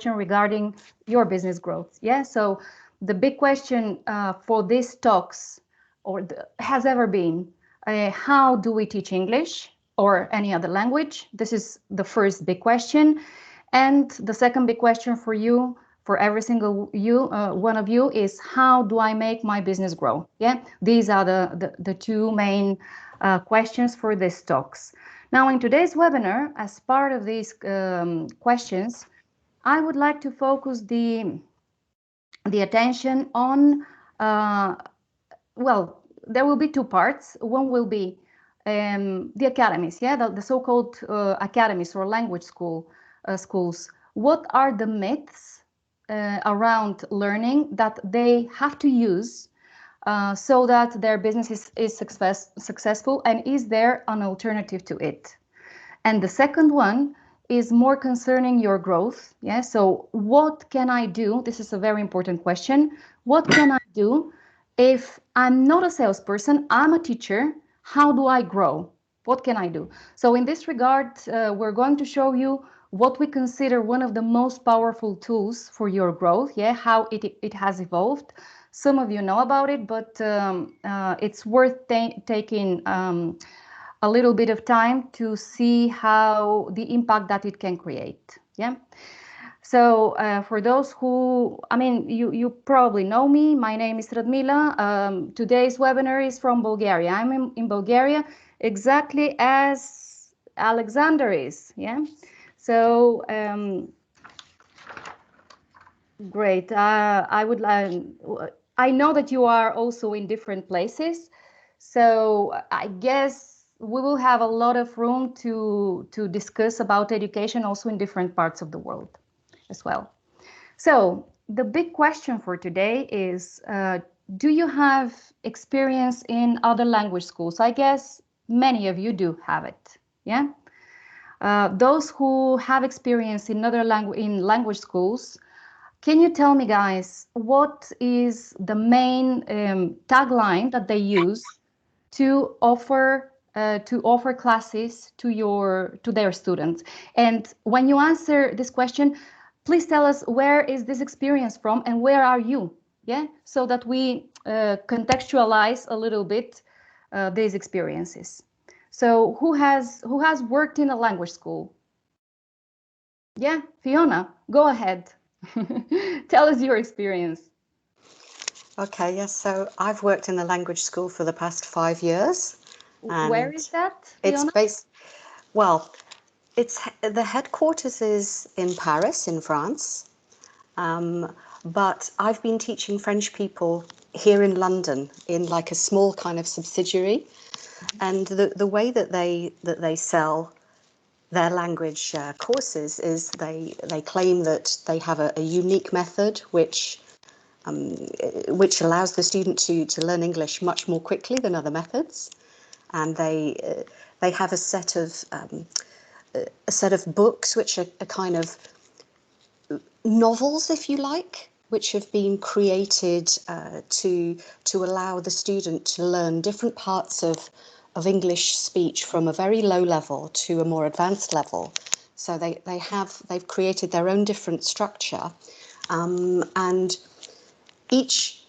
regarding your business growth. Yeah, so the big question for these talks has ever been, how do we teach English or any other language? This is the first big question. And the second big question for you, for every single one of you, is how do I make my business grow? Yeah, these are the two main questions for these talks. Now, in today's webinar, as part of these questions, I would like to focus the attention on, well, there will be two parts. One will be the academies, yeah, the so-called academies or language schools. What are the myths around learning that they have to use so that their business is successful, and is there an alternative to it? And the second one is more concerning your growth. Yeah. So what can I do? This is a very important question. What can I do if I'm not a salesperson? I'm a teacher. How do I grow? What can I do? So in this regard, we're going to show you what we consider one of the most powerful tools for your growth. Yeah, how it has evolved. Some of you know about it, but it's worth taking a little bit of time to see how the impact that it can create. Yeah. So for those who, I mean, you probably know me. My name is Radmila. Today's webinar is from Bulgaria. I'm in Bulgaria, exactly as Alexander is. Yeah. So great. I know that you are also in different places. So I guess we will have a lot of room to discuss about education also in different parts of the world as well. So the big question for today is, do you have experience in other language schools? I guess many of you do have it. Yeah. Those who have experience in other language schools, can you tell me, guys, what is the main tagline that they use to offer classes to their students? And when you answer this question, please tell us, where is this experience from and where are you? Yeah, so that we contextualize a little bit these experiences. So who has worked in a language school? Yeah, Fiona, go ahead. Tell us your experience. Okay, yes, so I've worked in the language school for the past 5 years. And where is that, Fiona? It's the headquarters is in Paris, in France, but I've been teaching French people here in London in like a small kind of subsidiary, and the way that they sell their language courses is they claim that they have a unique method which allows the student to learn English much more quickly than other methods, and they have a set of books which are kind of novels, if you like, which have been created to allow the student to learn different parts of English speech from a very low level to a more advanced level. So they've created their own different structure, and each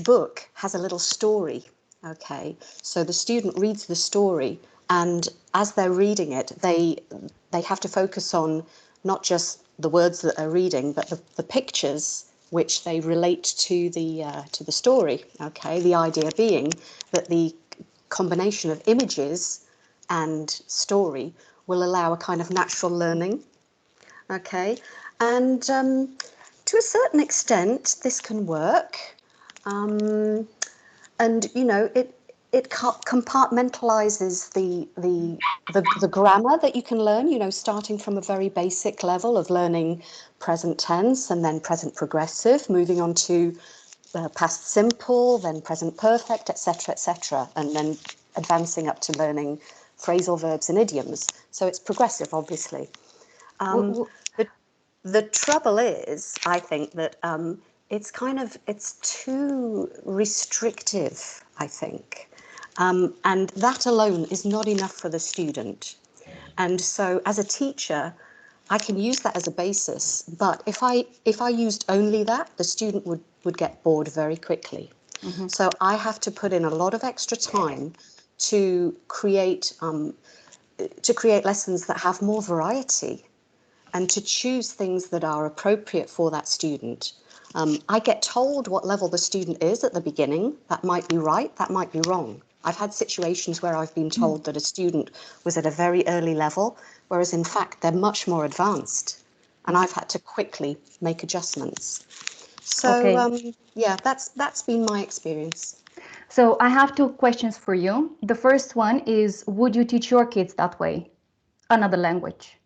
book has a little story. Okay, so the student reads the story, and as they're reading it, they have to focus on not just the words that they're reading, but the pictures which they relate to the story. Okay, the idea being that the combination of images and story will allow a kind of natural learning. Okay, and to a certain extent, this can work. And you know, it compartmentalizes the grammar that you can learn, you know, starting from a very basic level of learning present tense and then present progressive, moving on to past simple, then present perfect, etc., and then advancing up to learning phrasal verbs and idioms. So it's progressive, obviously. The trouble is, I think, that it's too restrictive, I think. And that alone is not enough for the student. And so as a teacher, I can use that as a basis, but if I used only that, the student would get bored very quickly. So I have to put in a lot of extra time to create lessons that have more variety and to choose things that are appropriate for that student. I get told what level the student is at the beginning. That might be right, that might be wrong. I've had situations where I've been told that a student was at a very early level, whereas in fact they're much more advanced. And I've had to quickly make adjustments. So Okay. yeah, that's been my experience. So I have two questions for you. The first one is, would you teach your kids that way? Another language?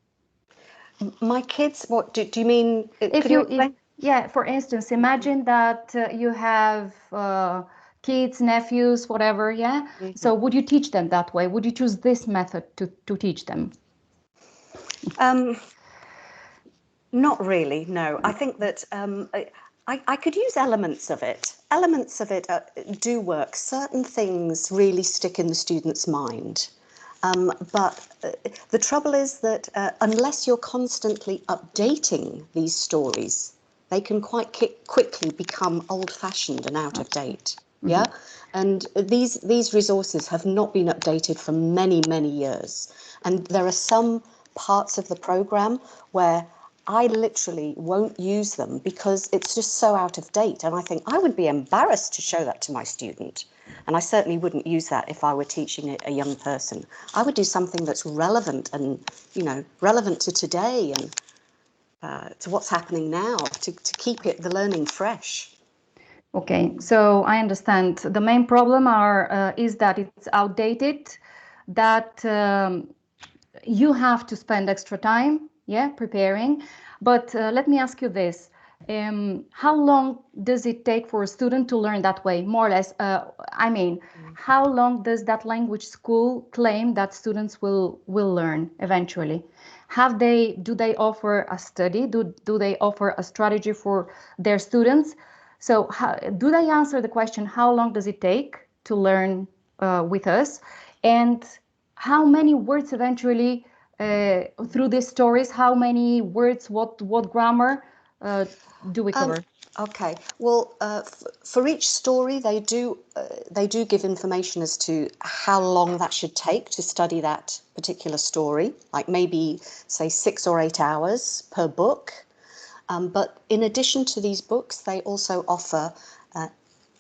My kids, what do you mean? If Could you you, if, explain? yeah, for instance, imagine that you have kids, nephews, whatever, yeah? So would you teach them that way? Would you choose this method to teach them? Not really, no. I think that I could use elements of it. Elements of it do work. Certain things really stick in the student's mind. But the trouble is that unless you're constantly updating these stories, they can quite quickly become old-fashioned and out of date. Yeah, and these resources have not been updated for many, many years, and there are some parts of the program where I literally won't use them because it's just so out of date, and I think I would be embarrassed to show that to my student. And I certainly wouldn't use that if I were teaching a young person. I would do something that's relevant and, relevant to today and to what's happening now to keep the learning fresh. Okay, so I understand. The main problem is that it's outdated, that you have to spend extra time, yeah, preparing. But let me ask you this. How long does it take for a student to learn that way, more or less? I mean, how long does that language school claim that students will learn eventually? Do they offer a study? Do they offer a strategy for their students? So do they answer the question, how long does it take to learn with us? And how many words eventually through these stories, how many words, what grammar do we cover? Okay. Well, for each story, they do give information as to how long that should take to study that particular story. Like maybe say 6 or 8 hours per book. But in addition to these books, they also offer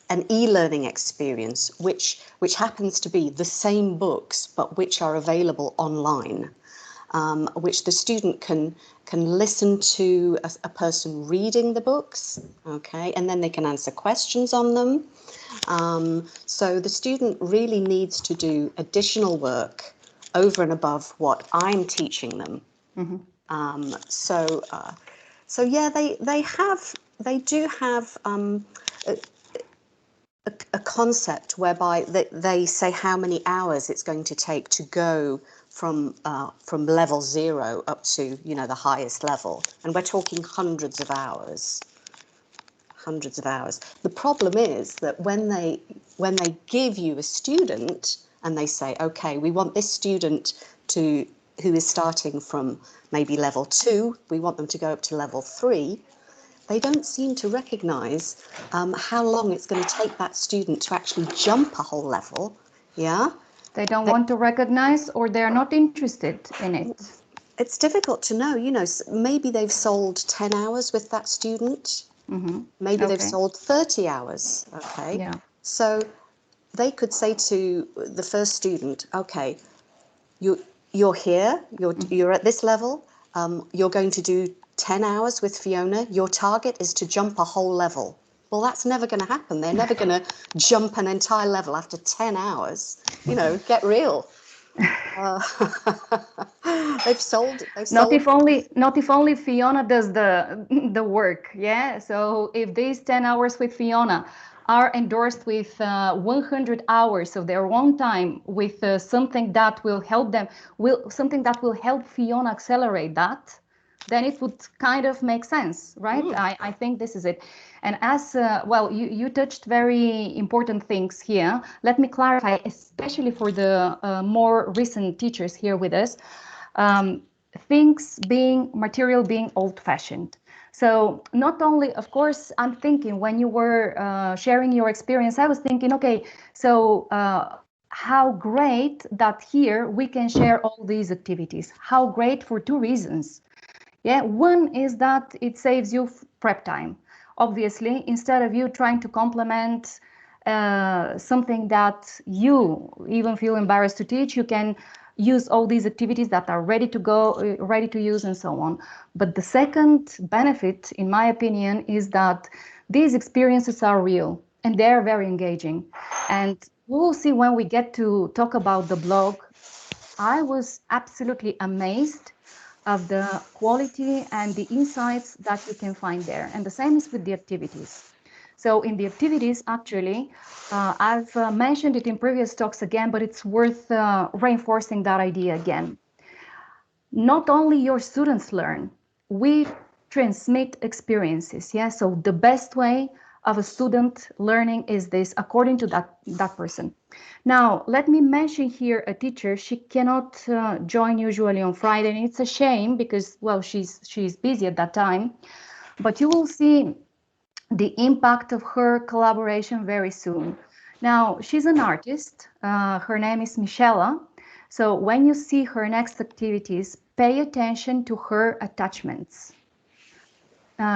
an e-learning experience, which happens to be the same books, but which are available online. Which the student can listen to a person reading the books, okay, and then they can answer questions on them. So the student really needs to do additional work over and above what I'm teaching them. So yeah, they do have a concept whereby they say how many hours it's going to take to go from level 0 up to the highest level, and we're talking hundreds of hours. Hundreds of hours. The problem is that when they give you a student and they say, okay, we want this student who is starting from maybe level 2, we want them to go up to level 3. They don't seem to recognise how long it's going to take that student to actually jump a whole level. Yeah, They don't want to recognize, or they're not interested in it. it's difficult to know. Maybe they've sold 10 hours with that student. Maybe they've Okay. sold 30 hours. Okay, Yeah. so they could say to the first student, okay, you're here, you're at this level, you're going to do 10 hours with Fiona. Your target is to jump a whole level. Well, that's never going to happen. They're never going to jump an entire level after 10 hours. Get real. Not They've sold. if only Fiona does the work, yeah. So if these 10 hours with Fiona are endorsed with 100 hours of their own time with something that will help them, something that will help Fiona accelerate that, then it would kind of make sense, right? I think this is it. And as well, you touched very important things here. Let me clarify, especially for the more recent teachers here with us. material being old-fashioned. So not only, of course, I'm thinking when you were sharing your experience, I was thinking, okay, so how great that here we can share all these activities. How great for two reasons. Yeah, one is that it saves you prep time. Obviously, instead of you trying to complement something that you even feel embarrassed to teach, you can use all these activities that are ready to go, ready to use, and so on. But the second benefit, in my opinion, is that these experiences are real and they're very engaging. And we will see when we get to talk about the blog. I was absolutely amazed of the quality and the insights that you can find there. And the same is with the activities. So in the activities, actually, I've mentioned it in previous talks again, but it's worth reinforcing that idea again. Not only your students learn, we transmit experiences. Yeah, so the best way of a student learning is this, according to that person. Now, let me mention here a teacher. She cannot join usually on Friday, and it's a shame because, well, she's busy at that time. But you will see the impact of her collaboration very soon. Now, she's an artist. Her name is Michela. So when you see her next activities, pay attention to her attachments.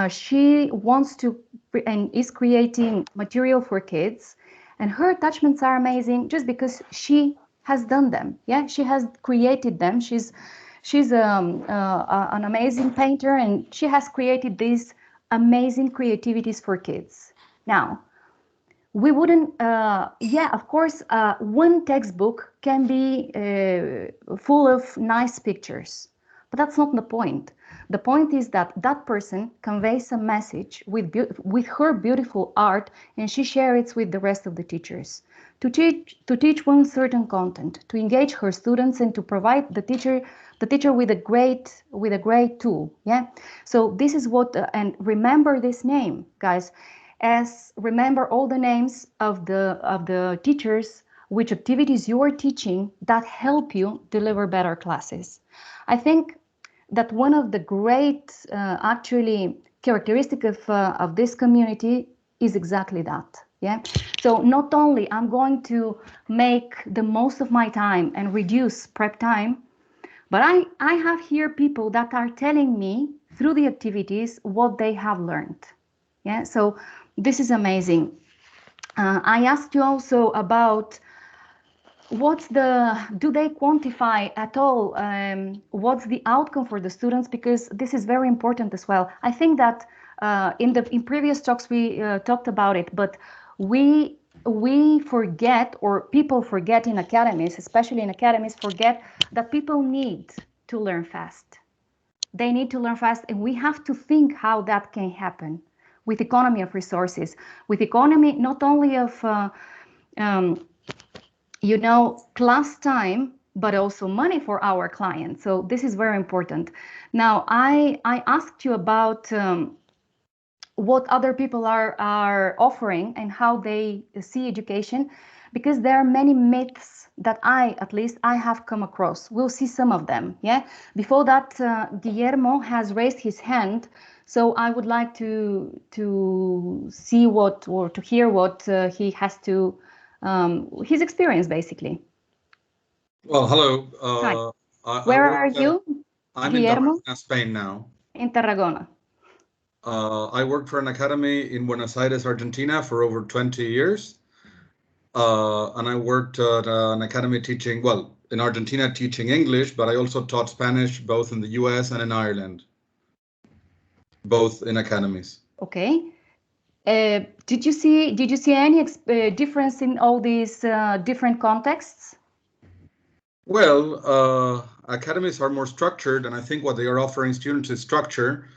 She wants to and is creating material for kids, and her attachments are amazing just because she has done them. Yeah, she has created them. She's an amazing painter, and she has created these amazing creativities for kids. Now, we wouldn't, yeah, of course, one textbook can be full of nice pictures, but that's not the point. The point is that that person conveys a message with her beautiful art, and she shares it with the rest of the teachers to teach one certain content, to engage her students, and to provide the teacher with a great tool. Yeah. So this is what, and remember this name, guys. As remember all the names of the teachers, which activities you are teaching that help you deliver better classes. I think that one of the great actually characteristic of this community is exactly that. Yeah. So not only I'm going to make the most of my time and reduce prep time, but I have here people that are telling me through the activities what they have learned. Yeah, so this is amazing. I asked you also about do they quantify at all what's the outcome for the students, because this is very important as well. I think that in previous talks we talked about it, but we forget, or people forget in academies, especially in academies, forget that people need to learn fast. They need to learn fast, and we have to think how that can happen with economy of resources, with economy not only of um, class time, but also money for our clients. So this is very important. Now, I asked you about what other people are offering and how they see education, because there are many myths that at least I have come across. We'll see some of them. Yeah. Before that, Guillermo has raised his hand, so I would like to see what, or to hear what he has to his experience basically. Well, hello. Hi. I Where work. are you, I'm in Guillermo? Tarragona, Spain now. In Tarragona. I worked for an academy in Buenos Aires, Argentina, for over 20 years, and I worked at an academy teaching, well, in Argentina teaching English, but I also taught Spanish both in the U.S. and in Ireland, both in academies. Okay. Did you see any difference in all these different contexts? Well, academies are more structured, and I think what they are offering students is structure.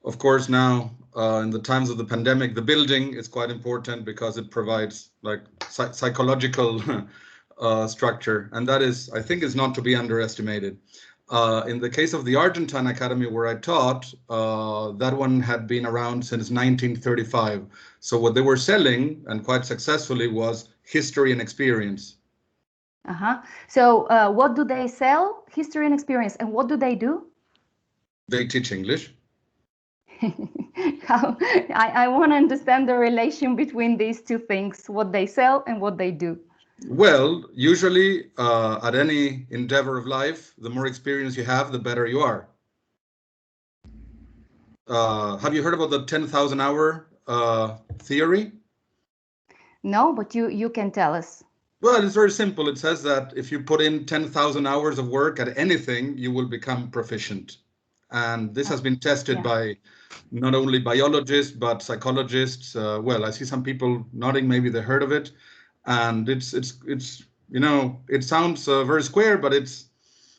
Of course, now in the times of the pandemic, the building is quite important because it provides like psychological structure, and that is, I think, is not to be underestimated. In the case of the Argentine Academy where I taught, that one had been around since 1935. So what they were selling, and quite successfully, was history and experience. Uh-huh. So what do they sell? History and experience. And what do they do? They teach English. I want to understand the relation between these two things, what they sell and what they do. Well, usually at any endeavor of life, the more experience you have, the better you are. Have you heard about the 10,000 hour theory? No, but you can tell us. Well, it's very simple. It says that if you put in 10,000 hours of work at anything, you will become proficient. And this has been tested by not only biologists, but psychologists. Well, I see some people nodding, maybe they heard of it. And it's you know, it sounds very square, but it's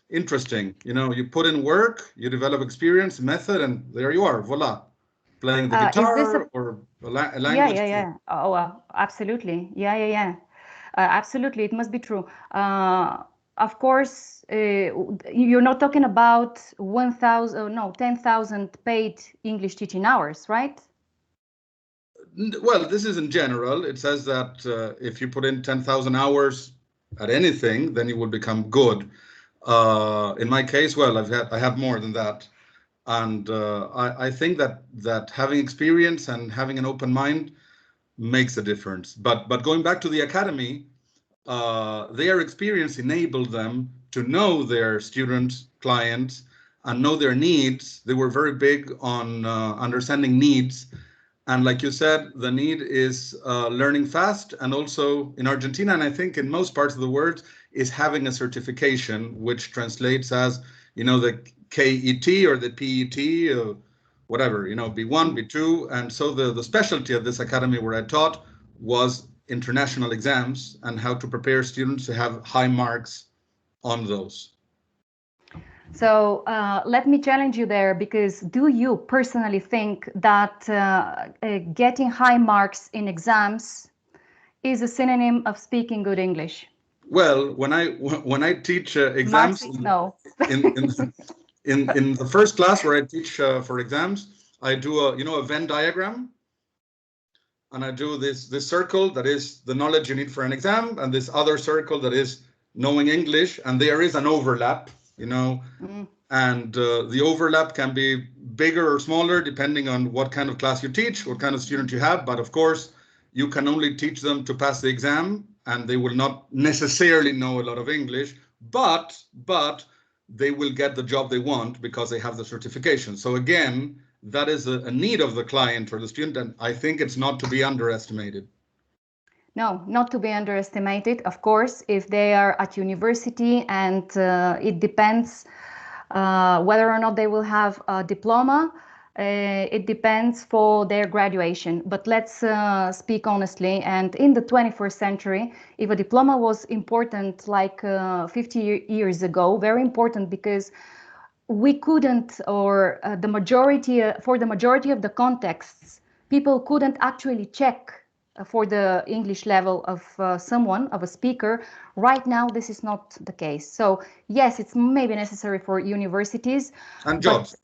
interesting. You know, you put in work, you develop experience, method, and there you are, voila, playing the guitar or a language. Yeah. Oh, absolutely. Yeah. Absolutely, it must be true. Of course, you're not talking about 10,000 paid English teaching hours, right? Well, this is in general. It says that if you put in 10,000 hours at anything, then you will become good. In my case, well, I have more than that. And I think that having experience and having an open mind makes a difference. But going back to the academy, their experience enabled them to know their students, clients, and know their needs. They were very big on understanding needs. And like you said, the need is learning fast, and also in Argentina, and I think in most parts of the world, is having a certification, which translates as, you know, the KET or the PET, or whatever, you know, B1, B2. And so the specialty of this academy where I taught was international exams and how to prepare students to have high marks on those. So let me challenge you there, because do you personally think that getting high marks in exams is a synonym of speaking good English? Well, when I teach exams, no. in the first class where I teach for exams, I do a Venn diagram, and I do this circle that is the knowledge you need for an exam, and this other circle that is knowing English, and there is an overlap, you know. And the overlap can be bigger or smaller depending on what kind of class you teach, what kind of student you have. But of course, you can only teach them to pass the exam, and they will not necessarily know a lot of English, but they will get the job they want because they have the certification. So again, that is a need of the client or the student, and I think it's not to be underestimated. No, not to be underestimated. Of course, if they are at university, and it depends whether or not they will have a diploma. It depends for their graduation. But let's speak honestly. And in the 21st century, if a diploma was important like 50 years ago, very important, because we couldn't, or for the majority of the contexts, people couldn't actually check for the English level of someone, of a speaker. Right now, this is not the case. So yes, it's maybe necessary for universities. And jobs.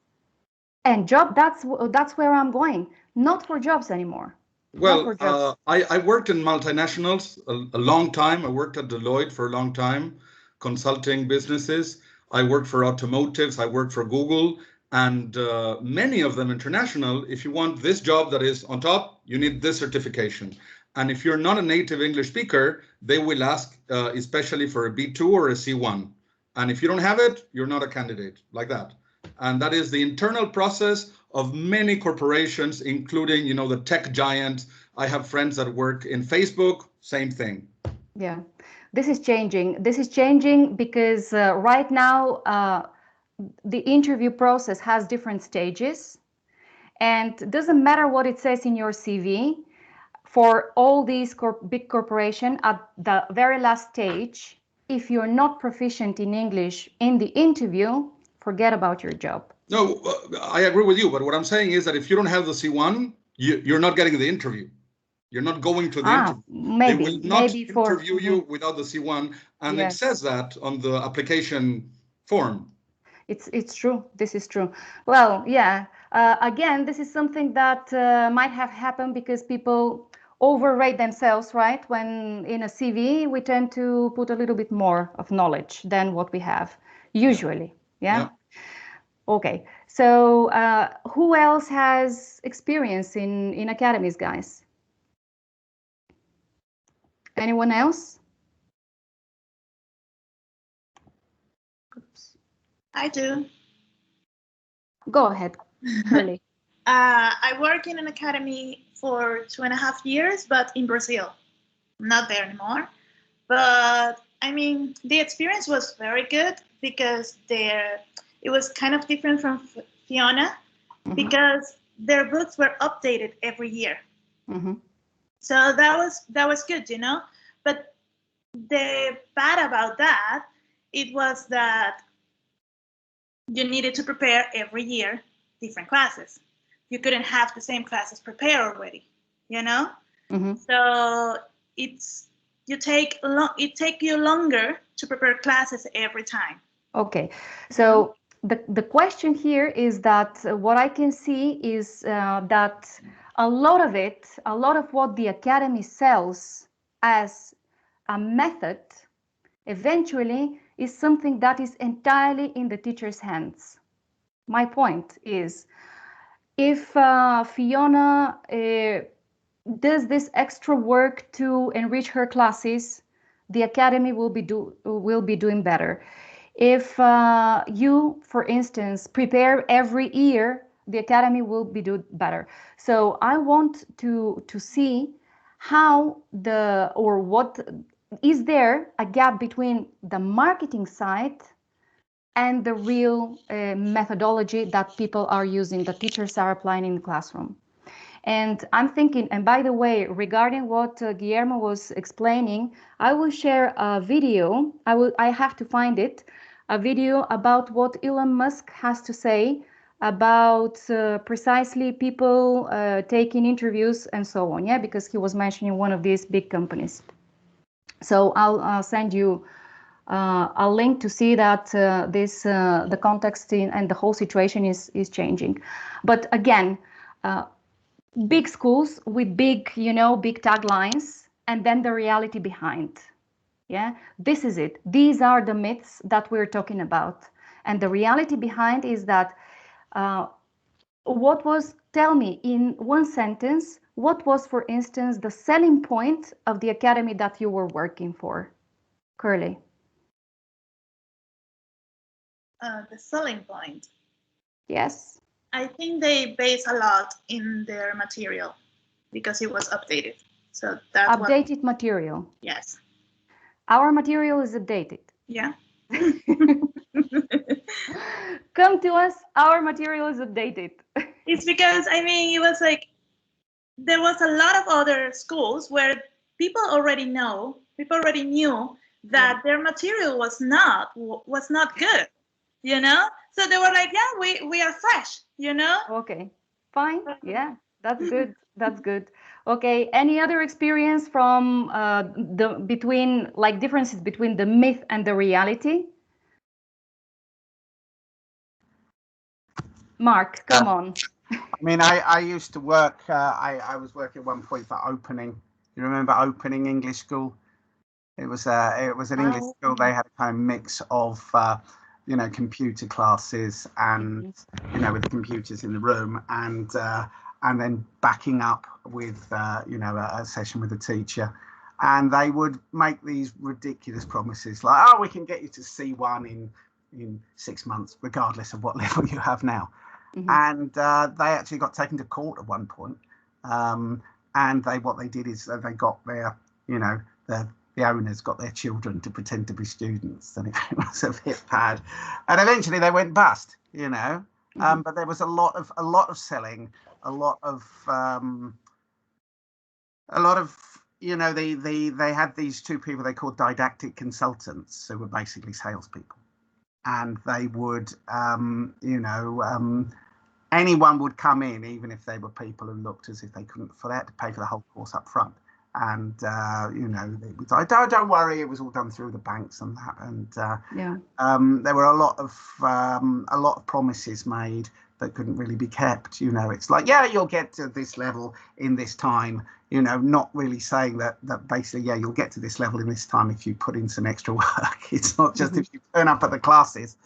That's where I'm going. Not for jobs anymore. Well, I worked in multinationals a long time. I worked at Deloitte for a long time, consulting businesses. I worked for automotives. I worked for Google. And many of them international. If you want this job that is on top, you need this certification. And if you're not a native English speaker, they will ask, especially for a B2 or a C1. And if you don't have it, you're not a candidate, like that. And that is the internal process of many corporations, including, you know, the tech giants. I have friends that work in Facebook, same thing. Yeah, this is changing. This is changing because right now, the interview process has different stages, and it doesn't matter what it says in your CV. For all these big corporations, at the very last stage, if you're not proficient in English in the interview, forget about your job. No, I agree with you. But what I'm saying is that if you don't have the C1, you're not getting the interview. You're not going to the interview. Maybe, they will not maybe interview you without the C1. And yes, it says that on the application form. It's true. This is true. Well, yeah. Again, this is something that might have happened because people overrate themselves, right? When in a CV, we tend to put a little bit more of knowledge than what we have usually. Yeah. Okay, so who else has experience in academies, guys? Anyone else? Oops. I do. Go ahead, Curly. I work in an academy for 2.5 years, but in Brazil. I'm not there anymore. But I mean, the experience was very good because it was kind of different from Fiona because their books were updated every year. So that was good, you know. But the bad about that, it was that you needed to prepare every year different classes. You couldn't have the same classes prepared already, you know. So it take you longer to prepare classes every time. Okay, so the question here is that what I can see is that a lot of what the academy sells as a method eventually is something that is entirely in the teacher's hands. My point is, if Fiona does this extra work to enrich her classes, the academy will be doing better. If you, for instance, prepare every year, the academy will be doing better. So I want to see how what is there a gap between the marketing side and the real methodology that people are using, that teachers are applying in the classroom. And I'm thinking, and by the way, regarding what Guillermo was explaining, I will share a video. I have to find it, a video about what Elon Musk has to say about precisely people taking interviews and so on. Yeah, because he was mentioning one of these big companies. So I'll send you a link to see that the context and the whole situation is changing. But again, big schools with big taglines, and then the reality behind. Yeah, this is it. These are the myths that we're talking about. And the reality behind is that tell me in one sentence, what was, for instance, the selling point of the academy that you were working for? Curly. The selling point. Yes. I think they base a lot in their material because it was updated. So that's updated material. Yes. Our material is updated. Yeah. Come to us. Our material is updated. It's because I mean it was like there was a lot of other schools where people already knew that their material was not good, you know. So they were like, yeah, we are fresh, you know. Okay, fine. Yeah, that's good. That's good. Okay, any other experience from differences between the myth and the reality? Mark, come on. I mean, I used to work, I was working at one point for Opening. You remember Opening English School? It was an English school. They had a kind of mix of, computer classes and, with the computers in the room and then backing up with, a session with a teacher. And they would make these ridiculous promises like, oh, we can get you to C1 in 6 months, regardless of what level you have now. And they actually got taken to court at one point. And what they did is they got their, the owners got their children to pretend to be students, and it was a bit bad. And eventually they went bust, But there was a lot of selling, a lot of they had these two people they called didactic consultants, who were basically salespeople, and they would anyone would come in, even if they were people who looked as if they couldn't afford, they had to pay for the whole course up front. And they would say, don't worry, it was all done through the banks and that. And there were a lot of promises made that couldn't really be kept. It's like, yeah, you'll get to this level in this time. Not really saying that basically, yeah, you'll get to this level in this time if you put in some extra work. It's not just if you turn up at the classes.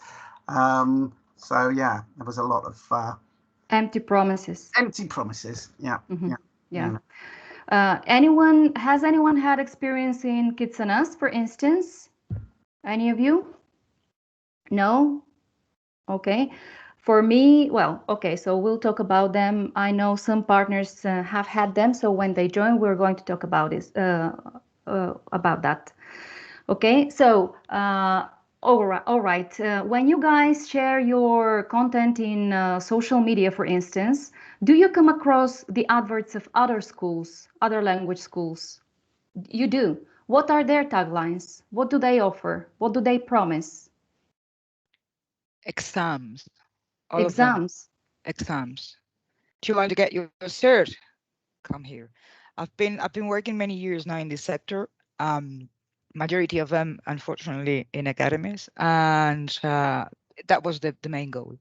So yeah, there was a lot of empty promises. Empty promises. Yeah. Yeah. Has anyone had experience in Kitsanas, for instance? Any of you? No? Okay. For me, well, okay, so we'll talk about them. I know some partners have had them, so when they join, we're going to talk about about that. Okay, so all right. When you guys share your content in social media, for instance, do you come across the adverts of other schools, other language schools? You do. What are their taglines? What do they offer? What do they promise? Exams. All Exams. of them. Exams. Do you want to get your cert? Come here. I've been working many years now in this sector. Majority of them, unfortunately, in academies, and that was the main goal.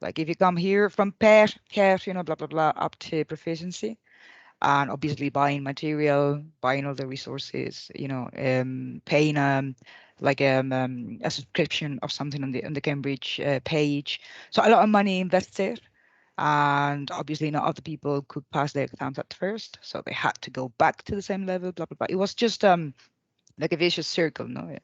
Like if you come here from PET, blah blah blah, up to proficiency, and obviously buying material, buying all the resources, paying a subscription of something on the Cambridge page. So a lot of money invested, and obviously not other people could pass their exams at first, so they had to go back to the same level. Blah blah blah. It was just like a vicious circle. No,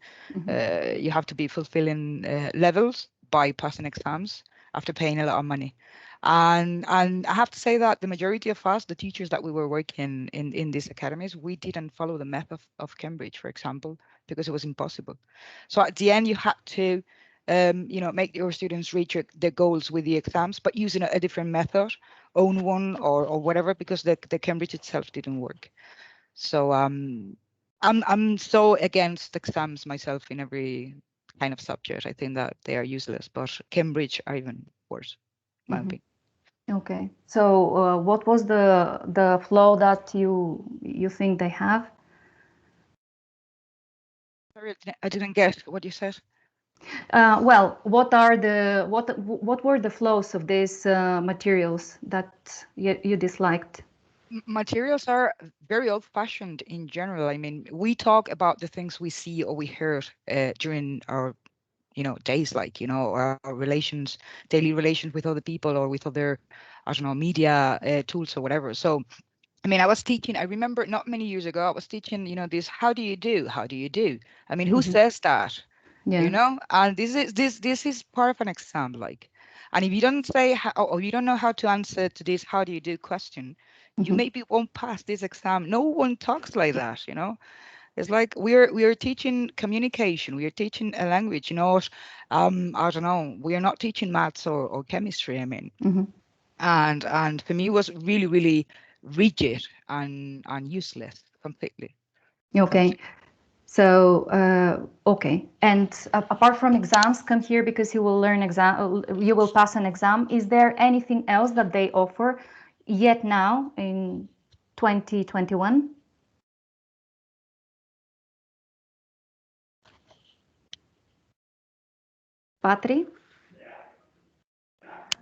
you have to be fulfilling levels by passing exams after paying a lot of money. And I have to say that the majority of us, the teachers that we were working in these academies, we didn't follow the method of Cambridge, for example, because it was impossible. So at the end, you had to, make your students reach their goals with the exams, but using a different method, own one or whatever, because the Cambridge itself didn't work. So I'm so against exams myself in every kind of subject. I think that they are useless, but Cambridge are even worse, in my opinion. Okay. So what was the flaw that you think they have? Sorry, I didn't get what you said. Well, what were the flaws of these materials that you disliked? Materials are very old-fashioned in general. I mean, we talk about the things we see or we heard during our days, like our relations, daily relations with other people or with other, I don't know, media tools or whatever. So I mean, I remember not many years ago, I was teaching, this, how do you do? How do you do? I mean, who says that? Yeah. And this is part of an exam, like, and if you don't say how, or you don't know how to answer to this, how do you do question, you maybe won't pass this exam. No one talks like that, It's like we are teaching communication, we are teaching a language, I don't know, we are not teaching maths or chemistry, I mean. And for me it was really, really rigid and useless completely. Okay. So okay. And apart from exams, come here because you will you will pass an exam. Is there anything else that they offer yet now in 2021? Patri?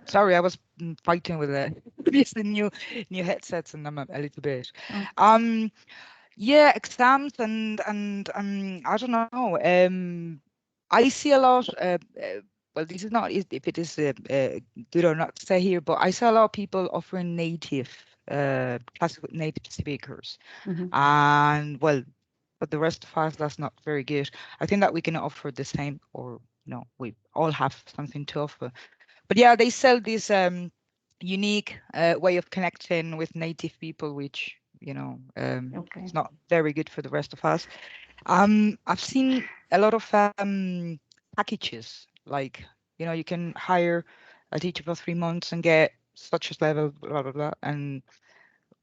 Sorry, I was fighting with these new headsets, and I'm a little bit. Oh. Yeah, exams and I don't know. I see a lot. Well, this is not if it is good or not to say here, but I see a lot of people offering native classes with native speakers, and well, but the rest of us, that's not very good. I think that we can offer the same, or we all have something to offer. But yeah, they sell this unique way of connecting with native people, which Okay. it's not very good for the rest of us. I've seen a lot of packages, like you can hire a teacher for 3 months and get such a level, blah blah blah. And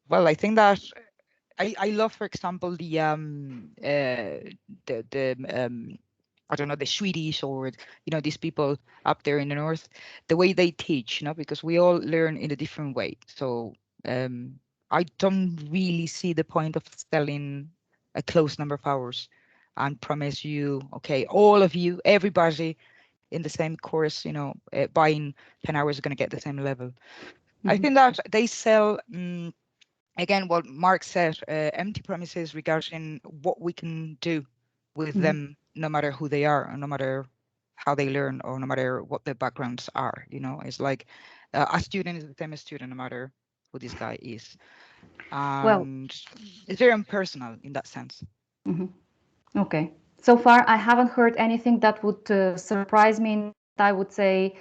well, I think that I love, for example, the I don't know, the Swedish or these people up there in the north, the way they teach, because we all learn in a different way. So I don't really see the point of selling a close number of hours and promise you, okay, all of you, everybody in the same course, buying 10 hours is going to get the same level. I think that they sell. Again, what Mark said, empty promises regarding what we can do with them, no matter who they are, and no matter how they learn, or no matter what their backgrounds are. You know, it's like a student is the same as student, no matter who this guy is. Well, And it's very impersonal in that sense. mhm. Okay. So far, I haven't heard anything that would surprise me. I would say,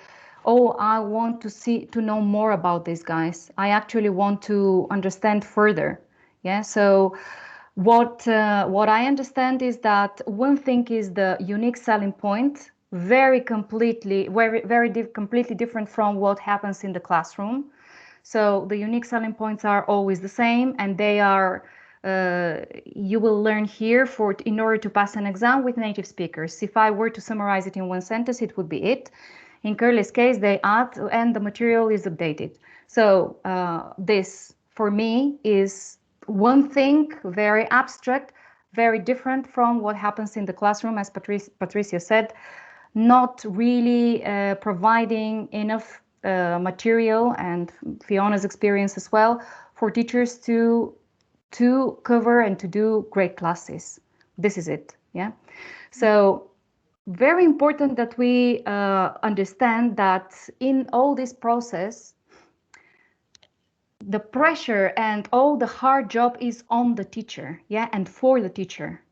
oh, I want to know more about these guys. I actually want to understand further. Yeah. So what I understand is that one thing is the unique selling point, completely different from what happens in the classroom. So the unique selling points are always the same, and they are you will learn here in order to pass an exam with native speakers. If I were to summarize it in one sentence, it would be it. In Curly's case, they add and the material is updated. So this, for me, is one thing, very abstract, very different from what happens in the classroom, as Patricia said, not really providing enough material, and Fiona's experience as well, for teachers to cover and to do great classes. This is it. Yeah. So very important that we understand that in all this process, the pressure and all the hard job is on the teacher. Yeah. And for the teacher.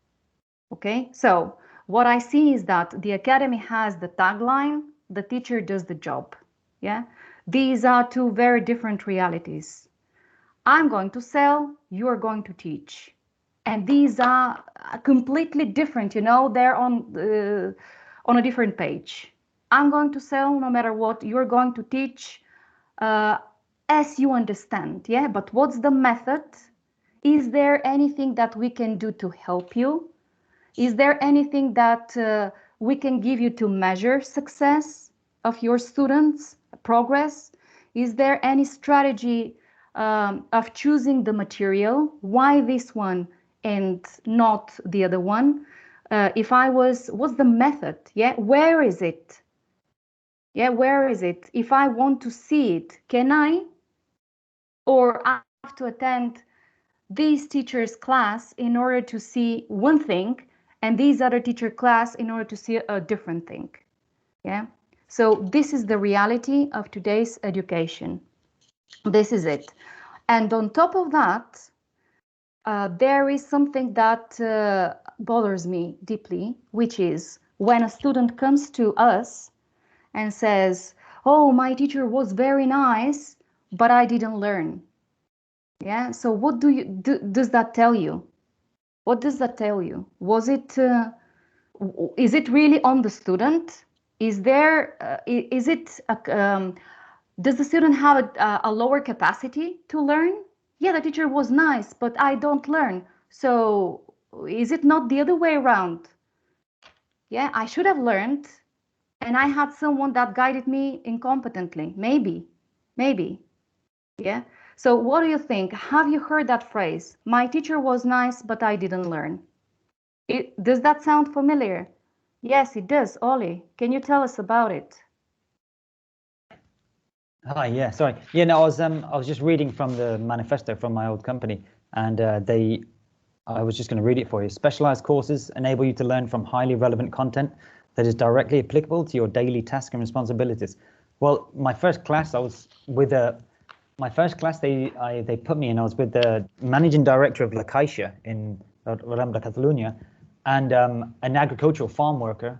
Okay. So what I see is that the academy has the tagline, the teacher does the job. Yeah. These are two very different realities. I'm going to sell, you're going to teach. And these are completely different, you know, they're on a different page. I'm going to sell no matter what, you're going to teach as you understand, yeah? But what's the method? Is there anything that we can do to help you? Is there anything that we can give you to measure success of your students' progress? Is there any strategy of choosing the material? Why this one and not the other one? What's the method? Yeah, where is it? Yeah, where is it? If I want to see it, can I? Or I have to attend this teacher's class in order to see one thing, and this other teacher class in order to see a different thing. Yeah. So this is the reality of today's education. This is it. And on top of that, there is something that bothers me deeply, which is when a student comes to us and says, oh, my teacher was very nice, but I didn't learn. Yeah. So what does that tell you? What does that tell you? Is it really on the student? Is does the student have a lower capacity to learn? Yeah, the teacher was nice, but I don't learn. So is it not the other way around? Yeah, I should have learned, and I had someone that guided me incompetently. Maybe. Yeah. So what do you think? Have you heard that phrase? My teacher was nice, but I didn't learn. Does that sound familiar? Yes, it does. Ollie, can you tell us about it? Hi, yeah, sorry. Yeah, no, I was just reading from the manifesto from my old company, and I was just going to read it for you. Specialized courses enable you to learn from highly relevant content that is directly applicable to your daily tasks and responsibilities. Well, my first class, I was with my first class they put me in. I was with the managing director of La Caixa in Ram de Catalunya, and an agricultural farm worker,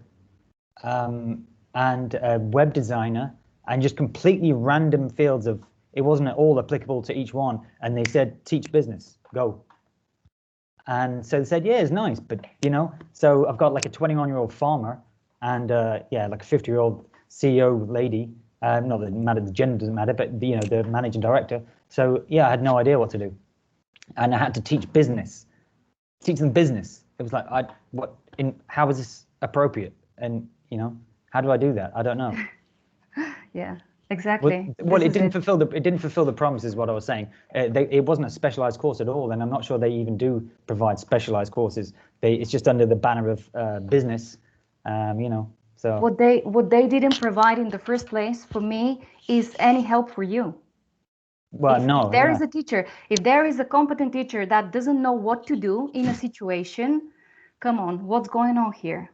and a web designer, and just completely random fields of, it wasn't at all applicable to each one. And they said, teach business, go. And so they said, yeah, it's nice, but you know, so I've got like a 21-year-old farmer and yeah, like a 50-year-old CEO lady. Not that it mattered, the gender doesn't matter, but you know, the managing director. So yeah, I had no idea what to do. And I had to teach them business. It was like, how is this appropriate? And you know, how do I do that? I don't know. Yeah, exactly. Well, it didn't fulfill the promise, is what I was saying. It wasn't a specialized course at all, and I'm not sure they even do provide specialized courses. It's just under the banner of business, you know. So what they didn't provide in the first place for me is any help for you. Well, if there is a teacher, if there is a competent teacher that doesn't know what to do in a situation, come on, what's going on here?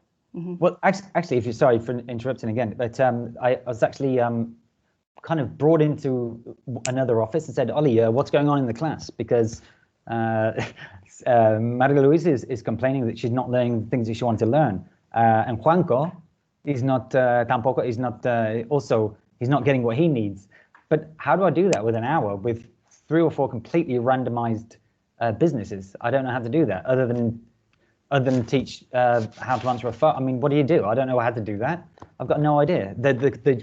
Well, actually, if you're sorry for interrupting again, but I was actually kind of brought into another office and said, Ollie, what's going on in the class? Because Maria Luisa is complaining that she's not learning the things that she wanted to learn. And Juanco is not, tampoco, is not, also, he's not getting what he needs. But how do I do that with an hour with 3 or 4 completely randomized businesses? I don't know how to do that other than teach how to answer a phone. I mean, what do? I don't know how to do that. I've got no idea. The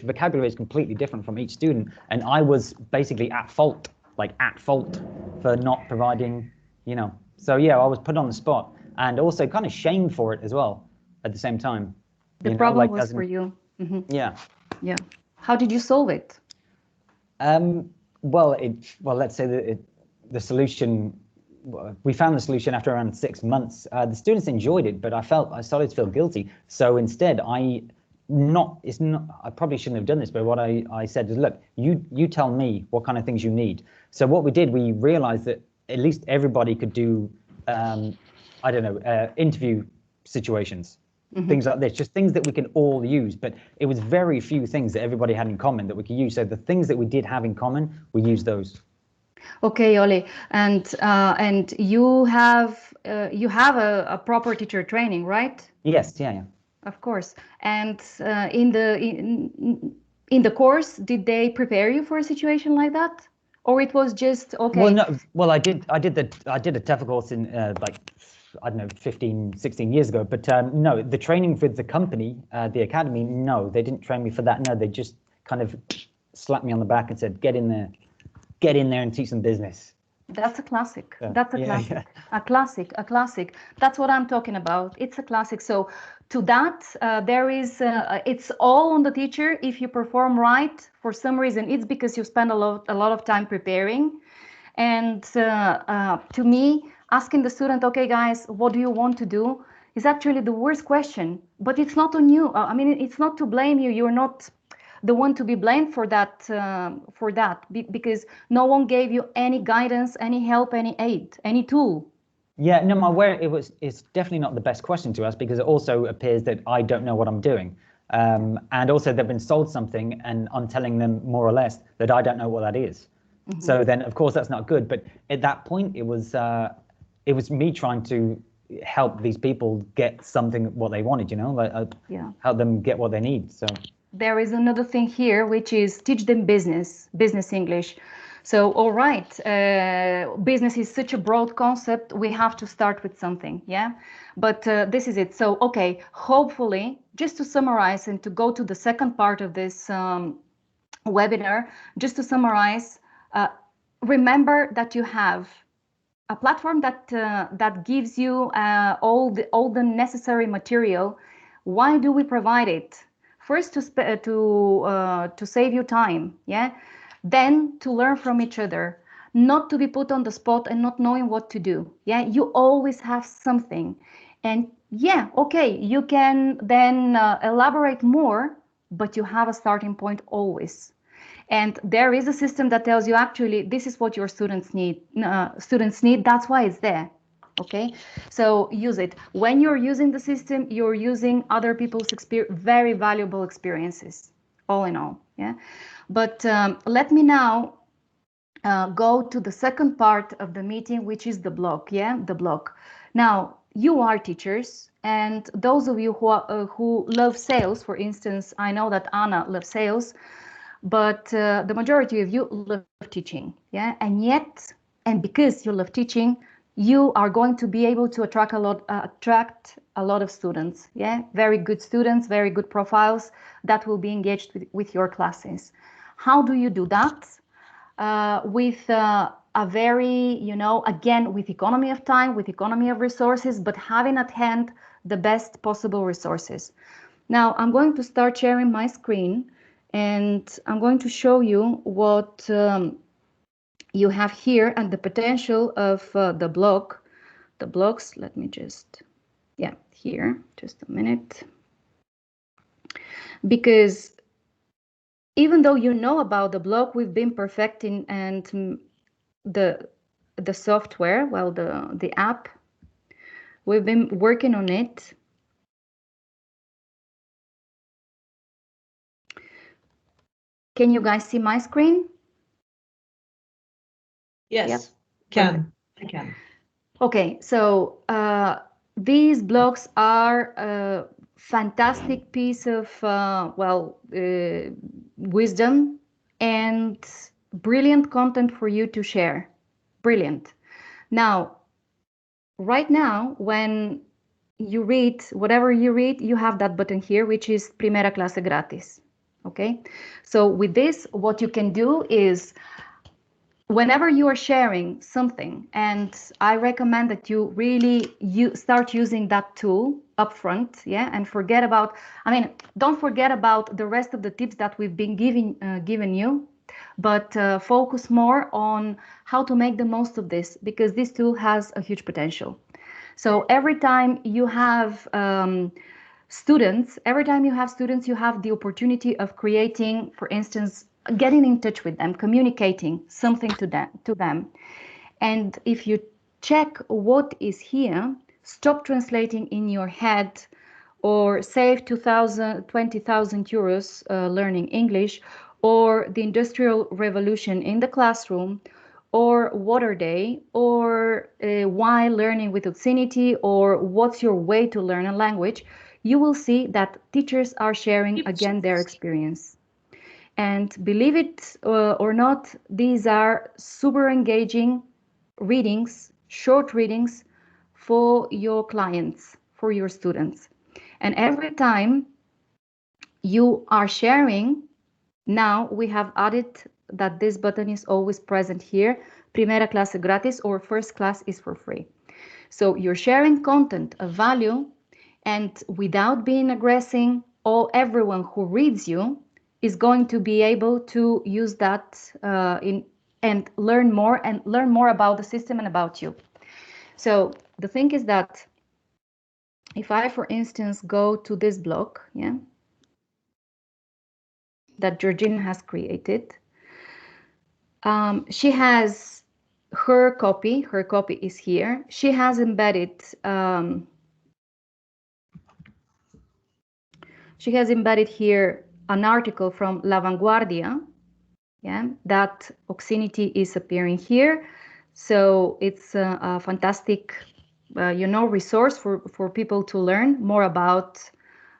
vocabulary is completely different from each student, and I was basically at fault for not providing, you know. So yeah, I was put on the spot and also kind of shamed for it as well at the same time. The problem was for you. Yeah. Yeah. How did you solve it? Well, let's say that the solution. We found the solution after around 6 months. The students enjoyed it, but I started to feel guilty. So instead, I probably shouldn't have done this, but what I said is, look, you tell me what kind of things you need. So what we did, we realized that at least everybody could do, I don't know, interview situations, things like this, just things that we can all use. But it was very few things that everybody had in common that we could use. So the things that we did have in common, we used those. Okay, Oli, and you have a proper teacher training, right? Yes, yeah. Of course. And in the course, did they prepare you for a situation like that, or it was just okay? Well, no. Well, I did a TEFL course in like, I don't know, 15, 16 years ago. But no, the training with the company, the academy, no, they didn't train me for that. No, they just kind of slapped me on the back and said, get in there and teach some business. That's a classic. That's a classic. Yeah. A classic. That's what I'm talking about. It's a classic. So to that, there is, it's all on the teacher. If you perform right, for some reason, it's because you spend a lot of time preparing. And to me, asking the student, okay, guys, what do you want to do, is actually the worst question. But it's not on you. I mean, it's not to blame you. You're not the one to be blamed for that, because no one gave you any guidance, any help, any aid, any tool. Yeah, no, I'm aware it's definitely not the best question to ask, because it also appears that I don't know what I'm doing. And also they've been sold something and I'm telling them more or less that I don't know what that is. So then of course that's not good. But at that point it was me trying to help these people get something what they wanted, you know, like help them get what they need. So there is another thing here, which is teach them business English. So, all right, business is such a broad concept. We have to start with something, yeah? But this is it. So, okay, hopefully, just to summarize and to go to the second part of this webinar, just to summarize, remember that you have a platform that gives you all the necessary material. Why do we provide it? First, to save you time, yeah. Then to learn from each other, not to be put on the spot and not knowing what to do. Yeah, you always have something, and yeah, okay, you can then elaborate more, but you have a starting point always. And there is a system that tells you actually this is what your students need. That's why it's there. Okay, so use it. When you're using the system, you're using other people's very valuable experiences, all in all. Yeah, but let me now go to the second part of the meeting, which is the blog. Yeah, the blog. Now you are teachers, and those of you who love sales, for instance, I know that Anna loves sales, but the majority of you love teaching. Yeah, and because you love teaching, you are going to be able to attract a lot of students. Yeah, very good students, very good profiles that will be engaged with your classes. How do you do that? With a very, again, with economy of time, with economy of resources, but having at hand the best possible resources. Now I'm going to start sharing my screen, and I'm going to show you what you have here and the potential of the blog. The blogs, let me just, here, just a minute. Because even though you know about the blog, we've been perfecting and the software, well, the app, we've been working on it. Can you guys see my screen? Yes, Yep. I can. Okay, so these blogs are a fantastic piece of wisdom and brilliant content for you to share. Brilliant. Now, right now, when you read whatever you read, you have that button here, which is Primera Clase Gratis. Okay, so with this, what you can do is, whenever you are sharing something, and I recommend that you really start using that tool upfront, yeah, and don't forget about the rest of the tips that we've been given you, but focus more on how to make the most of this, because this tool has a huge potential. So every time you have students, you have the opportunity of creating, for instance, getting in touch with them, communicating something to them. And if you check what is here, stop translating in your head, or save 20,000 euros learning English, or the Industrial Revolution in the classroom, or Water Day, or why learning with OXINITY, or what's your way to learn a language, you will see that teachers are sharing again their experience. And believe it or not, these are super engaging readings, short readings for your clients, for your students. And every time you are sharing, now we have added that this button is always present here, Primera Clase Gratis, or first class is for free. So you're sharing content of value, and without being aggressive, everyone who reads you is going to be able to use that and learn more about the system and about you. So the thing is that if I, for instance, go to this blog, yeah, that Georgina has created, she has her copy. Her copy is here. She has embedded. She has embedded here an article from La Vanguardia, yeah, that OXINITY is appearing here. So it's a fantastic, resource for people to learn more about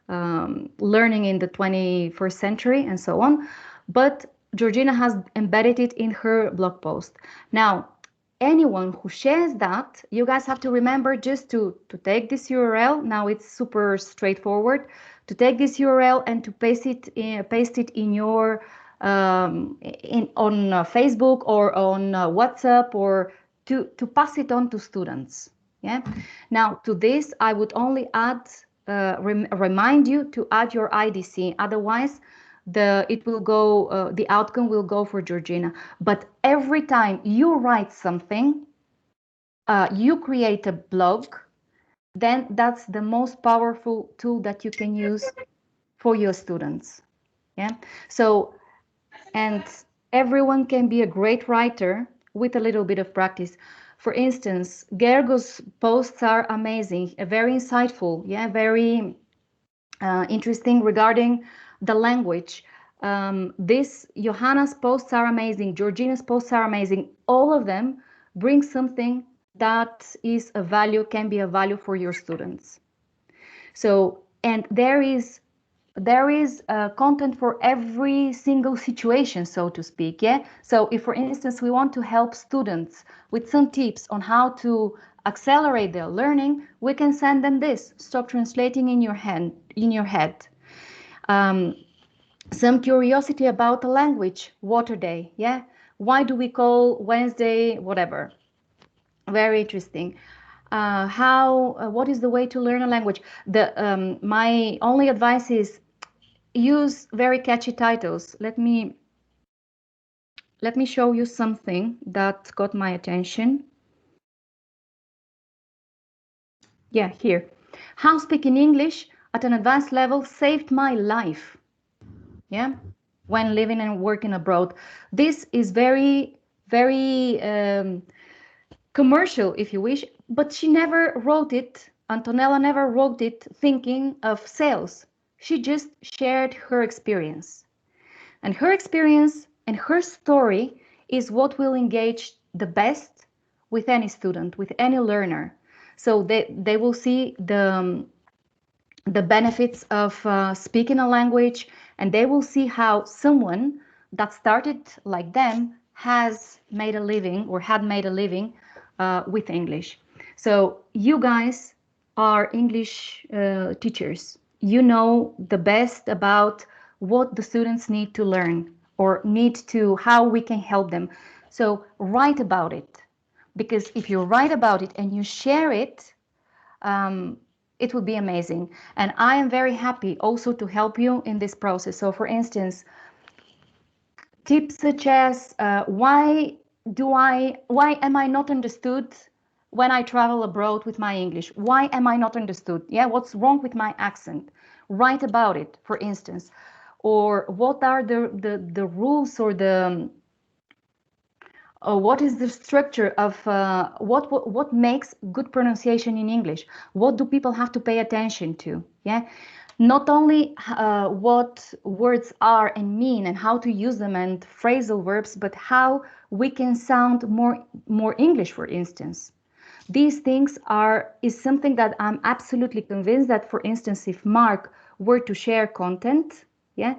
learning in the 21st century and so on. But Georgina has embedded it in her blog post. Now, anyone who shares that, you guys have to remember just to take this URL. Now it's super straightforward to take this URL and to paste it in your on Facebook or on WhatsApp, or to pass it on to students. Yeah. Now to this, I would only add remind you to add your IDC. Otherwise, the outcome will go for Georgina. But every time you write something, you create a blog, then that's the most powerful tool that you can use for your students. Yeah. So, and everyone can be a great writer with a little bit of practice. For instance, Gergo's posts are amazing, very insightful, yeah, very interesting regarding the language. Johanna's posts are amazing, Georgina's posts are amazing. All of them bring something that is a value, can be a value for your students. So, and there is content for every single situation, so to speak. Yeah. So if, for instance, we want to help students with some tips on how to accelerate their learning, we can send them this. Stop translating in your head. Some curiosity about the language. Water Day. Yeah. Why do we call Wednesday whatever? Very interesting. What is the way to learn a language? My only advice is use very catchy titles. Let me show you something that got my attention. Yeah, here. How speaking English at an advanced level saved my life. Yeah, when living and working abroad. This is very, very commercial, if you wish, but she never wrote it. Antonella never wrote it thinking of sales. She just shared her experience. And her experience and her story is what will engage the best with any student, with any learner. So they will see the benefits of speaking a language, and they will see how someone that started like them has made a living or had made a living with English. So you guys are English teachers. You know the best about what the students need to learn or need to, how we can help them. So write about it, because if you write about it and you share it, it would be amazing. And I am very happy also to help you in this process. So for instance, tips such as why am I not understood when I travel abroad with my English? Why am I not understood? Yeah, what's wrong with my accent? Write about it, for instance. Or what are the rules or the what is the structure of what makes good pronunciation in English? What do people have to pay attention to? Yeah, not only what words are and mean and how to use them and phrasal verbs, but how we can sound more English, for instance. These things is something that I'm absolutely convinced that, for instance, if Mark were to share content, yeah,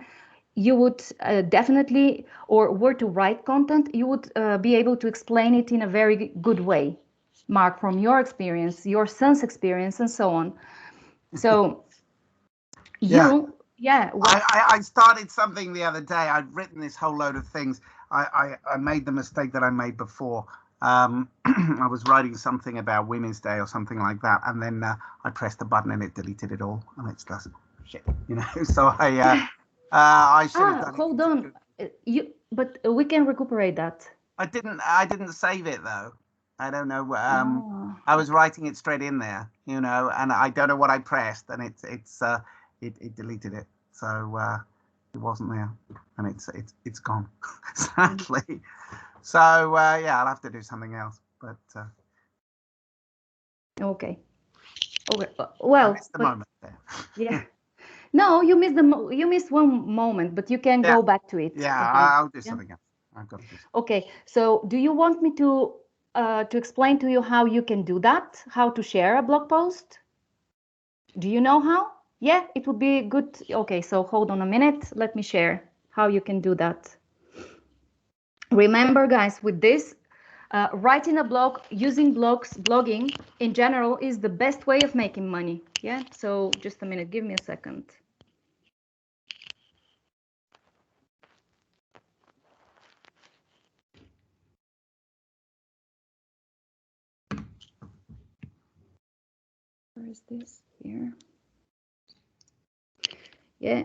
you would definitely, or were to write content, you would be able to explain it in a very good way, Mark, from your experience, your son's experience, and so on. So I started something the other day. I'd written this whole load of things. I made the mistake that I made before. I was writing something about Women's Day or something like that, and then I pressed the button and it deleted it all, and it's just shit, you know. So I should have done hold on. But we can recuperate that. I didn't save it though. I don't know. I was writing it straight in there, you know, and I don't know what I pressed, and it deleted it. So it wasn't there, and it's gone, sadly. So yeah, I'll have to do something else. But okay. Well, I missed the moment there. Yeah. No, you missed one moment, but you can go back to it. Yeah, again. I'll do something else. I've got to do something. Okay. So, do you want me to explain to you how you can do that? How to share a blog post? Do you know how? Yeah, it would be good. Okay, so hold on a minute. Let me share how you can do that. Remember, guys, with this, writing a blog, using blogging in general is the best way of making money. Yeah. So just a minute. Give me a second. Where is this here? Yeah.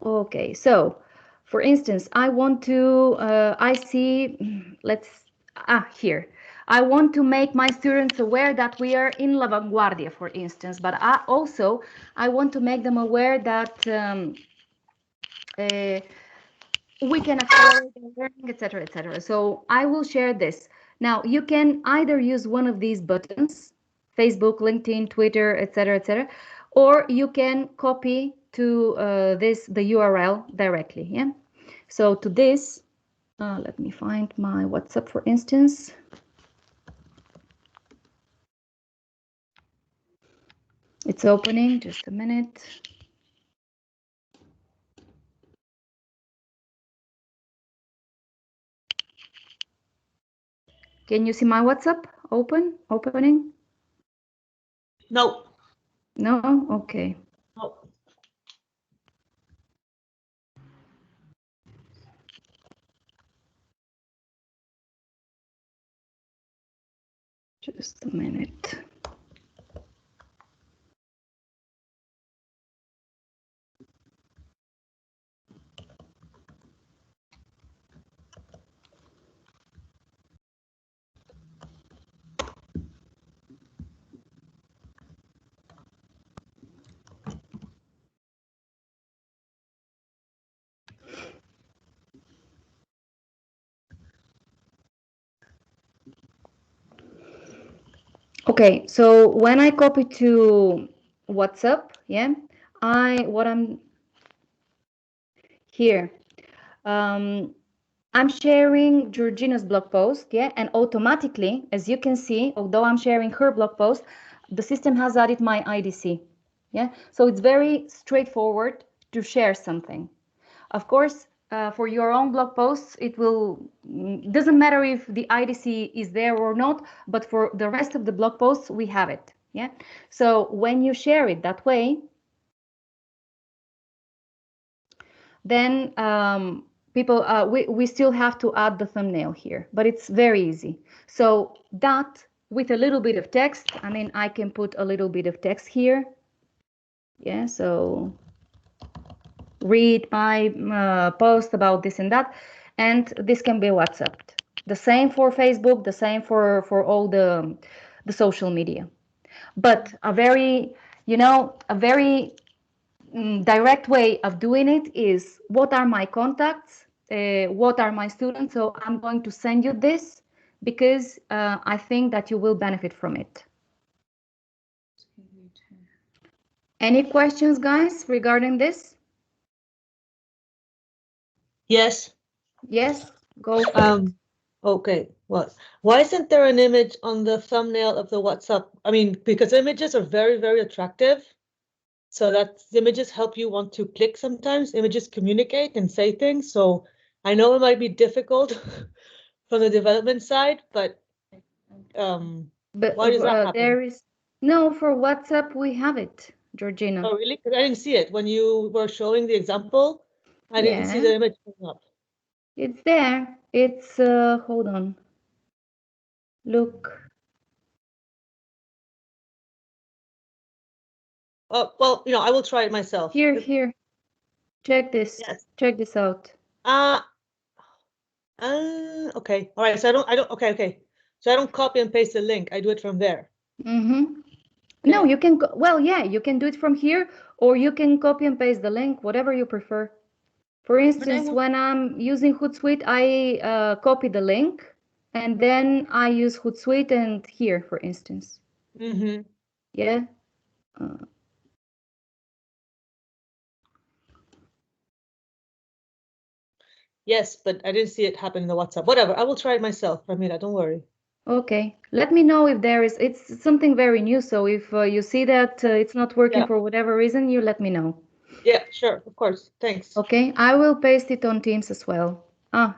Okay. So, for instance, I want to, I see, here. I want to make my students aware that we are in La Vanguardia, for instance, but I want to make them aware that we can accelerate their learning, etc., etc. So I will share this. Now, you can either use one of these buttons, Facebook, LinkedIn, Twitter, etc., etc., or you can copy to the URL directly. Yeah. So to this, let me find my WhatsApp, for instance. It's opening. Just a minute. Can you see my WhatsApp opening? No. No? Okay. No. Just a minute. Okay, so when I copy to WhatsApp, yeah, I'm here. I'm sharing Georgina's blog post, yeah, and automatically, as you can see, although I'm sharing her blog post, the system has added my IDC, yeah. So it's very straightforward to share something. Of course, for your own blog posts, it doesn't matter if the IDC is there or not, but for the rest of the blog posts, we have it, yeah. So when you share it that way, then people, we still have to add the thumbnail here, but it's very easy. So that with a little bit of text, I mean, I can put a little bit of text here. Yeah, so read my post about this and that, and this can be WhatsApped. The same for Facebook, the same for all the social media. But a very, a very direct way of doing it is, what are my contacts, what are my students, so I'm going to send you this because I think that you will benefit from it. Any questions, guys, regarding this? Yes. Yes, go for it. Okay, well, why isn't there an image on the thumbnail of the WhatsApp? I mean, because images are very, very attractive. So that images help you want to click sometimes. Images communicate and say things. So I know it might be difficult from the development side, but why does that happen? There is no, for WhatsApp we have it, Georgina. Oh, really? Because I didn't see it when you were showing the example. I didn't see the image coming up. It's there. It's hold on. Look. Oh, well, I will try it myself. Here. Check this. Yes. Check this out. Okay. All right. So okay. So I don't copy and paste the link. I do it from there. Mm-hmm. No, you can you can do it from here, or you can copy and paste the link, whatever you prefer. For instance, when I'm using Hootsuite, I copy the link, and then I use Hootsuite and here, for instance. Mm-hmm. Yeah. Yes, but I didn't see it happen in the WhatsApp. Whatever, I will try it myself, Ramila, don't worry. Okay, let me know if it's something very new, so if you see that it's not working for whatever reason, you let me know. Yeah, sure, of course, thanks. Okay, I will paste it on Teams as well.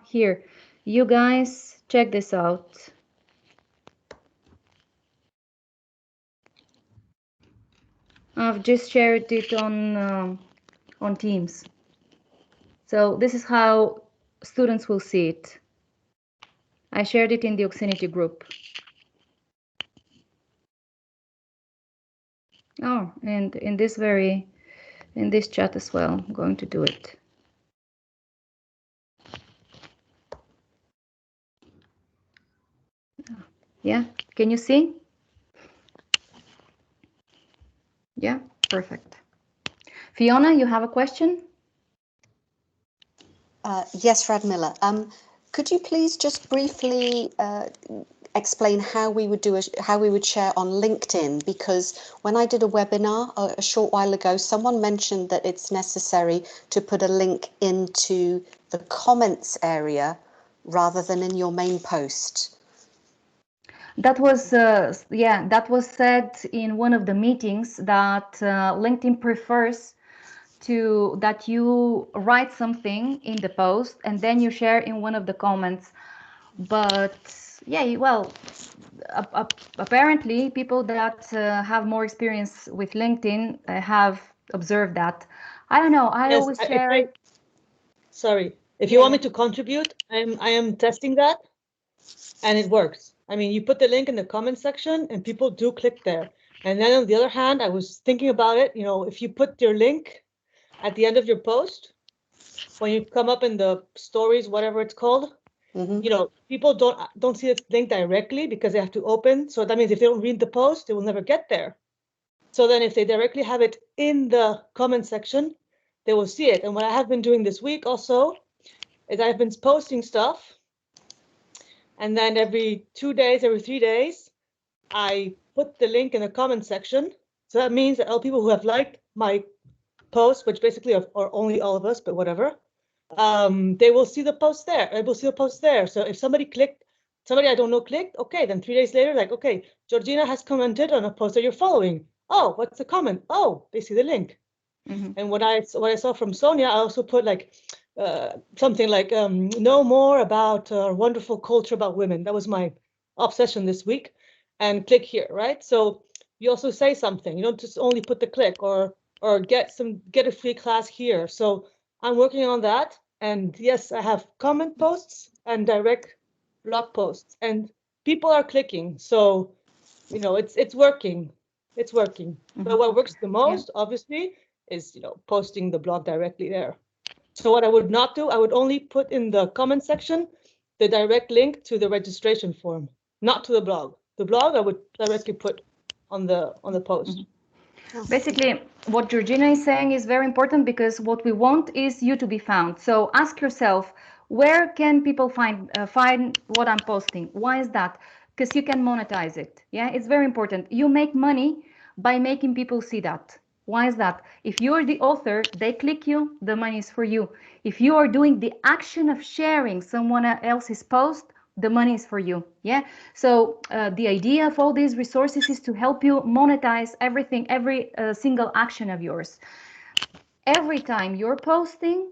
Here, you guys, check this out. I've just shared it on Teams. So this is how students will see it. I shared it in the OXINITY group. Oh, and in this chat as well, I'm going to do it. Yeah, can you see? Yeah, perfect. Fiona, you have a question? Yes, Radmila. Could you please just briefly explain how we would share on LinkedIn? Because when I did a webinar a short while ago, someone mentioned that it's necessary to put a link into the comments area rather than in your main post. That was that was said in one of the meetings that LinkedIn prefers that you write something in the post and then you share in one of the comments. But yeah, well, apparently people that have more experience with LinkedIn have observed that. I don't know. I always share. Sorry, if you want me to contribute, I am testing that, and it works. I mean, you put the link in the comment section, and people do click there. And then on the other hand, I was thinking about it. If you put your link at the end of your post, when you come up in the stories, whatever it's called, people don't see the link directly because they have to open. So that means if they don't read the post, they will never get there. So then if they directly have it in the comment section, they will see it. And what I have been doing this week also is I've been posting stuff. And then every 2 days, every 3 days, I put the link in the comment section. So that means that all people who have liked my post, which basically are only all of us, but whatever, they will see the post there. They will see the post there. So if somebody I don't know clicked, okay, then 3 days later, like, okay, Georgina has commented on a post that you're following. Oh, what's the comment? Oh, they see the link. And what I saw from Sonia, I also put like something like know more about wonderful culture about women. That was my obsession this week. And click here, right? So you also say something. You don't just only put the click or get a free class here. So I'm working on that. And yes, I have comment posts and direct blog posts, and people are clicking. So, you know, it's working. It's working. But what works the most, obviously, is, you know, posting the blog directly there. So what I would not do, I would only put in the comment section the direct link to the registration form, not to the blog. The blog I would directly put on the post. Basically, what Georgina is saying is very important, because what we want is you to be found. So ask yourself, where can people find what I'm posting? Why is that? Because you can monetize it. Yeah, it's very important. You make money by making people see that. Why is that? If you're the author, they click you, the money is for you. If you are doing the action of sharing someone else's post, the money is for you. Yeah. So the idea of all these resources is to help you monetize everything, every single action of yours. Every time you're posting,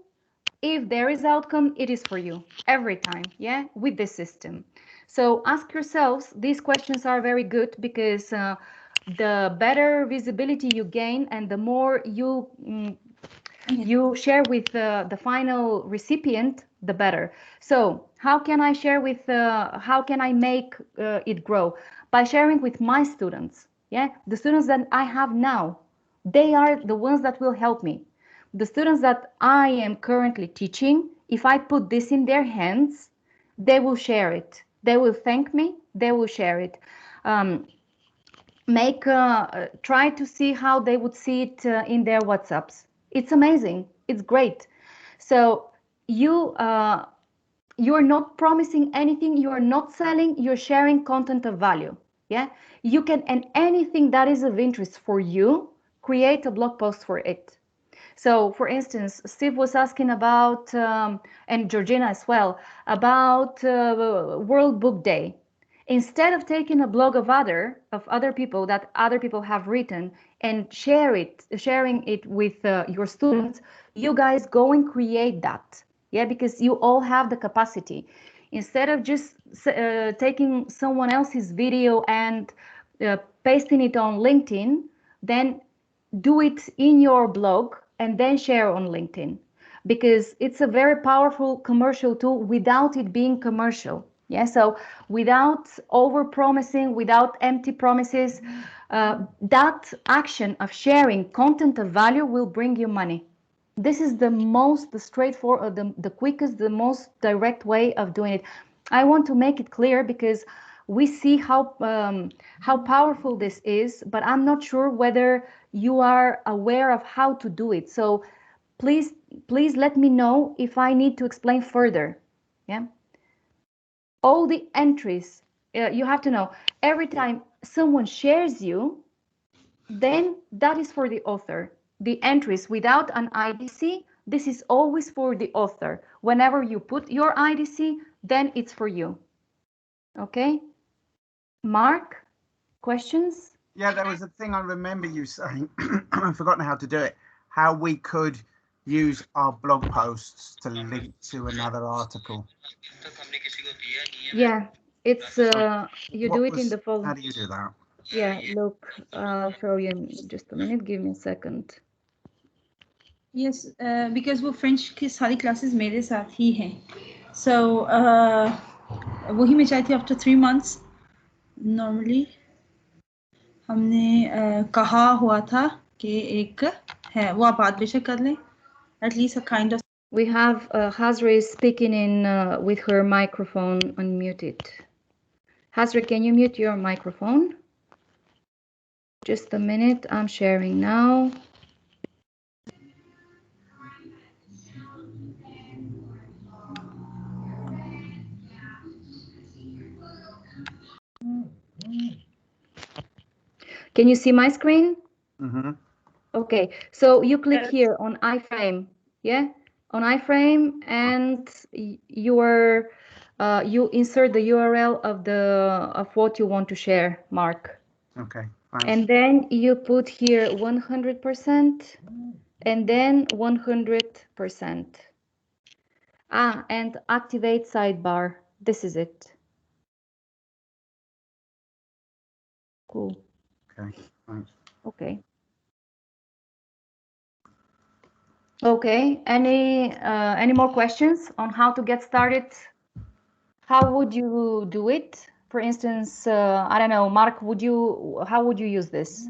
if there is outcome, it is for you every time. Yeah, with this system. So ask yourselves, these questions are very good, because the better visibility you gain and the more you share with the final recipient, the better. So how can I share with, how can I make it grow? By sharing with my students. Yeah, the students that I have now, they are the ones that will help me. The students that I am currently teaching, if I put this in their hands, they will share it. They will thank me, they will share it. Try to see how they would see it in their WhatsApps. It's amazing. It's great. So you're not promising anything. You are not selling. You're sharing content of value. Yeah, you can, and anything that is of interest for you, create a blog post for it. So, for instance, Steve was asking about, and Georgina as well, about World Book Day. Instead of taking a blog of other people that other people have written and sharing it with your students, you guys go and create that. Yeah, because you all have the capacity. Instead of just taking someone else's video and pasting it on LinkedIn, then do it in your blog and then share on LinkedIn, because it's a very powerful commercial tool without it being commercial. Yeah, so without over promising, without empty promises, that action of sharing content of value will bring you money. This is the straightforward, the quickest, the most direct way of doing it. I want to make it clear, because we see how powerful this is, but I'm not sure whether you are aware of how to do it. So please let me know if I need to explain further. Yeah. All the entries, you have to know, every time someone shares you, then that is for the author. The entries without an IDC, this is always for the author. Whenever you put your IDC, then it's for you. Okay? Mark, questions? Yeah, there was a thing I remember you saying, I've forgotten how to do it, how we could use our blog posts to link to another article. Yeah, it's you do it in the following. How do you do that? Yeah, look, I'll show you in just a minute. Give me a second. Yes, because वो French की सारी classes मेरे साथ ही हैं. So वही मैं चाहती हूँ after 3 months normally हमने कहा हुआ था कि एक है वो आप बात बेशक कर लें. At least a kind of. We have Hazra is speaking in with her microphone unmuted. Hazra, can you mute your microphone? Just a minute, I'm sharing now. Can you see my screen? Mm-hmm. Okay, so you click here on iframe, yeah? on iframe, and you insert the URL of what you want to share, Mark. Okay. Fine. And then you put here 100% and then 100%. And activate sidebar. This is it. Cool. Okay. Thanks. Okay. Okay. Any more questions on how to get started? How would you do it? For instance, I don't know, Mark, how would you use this?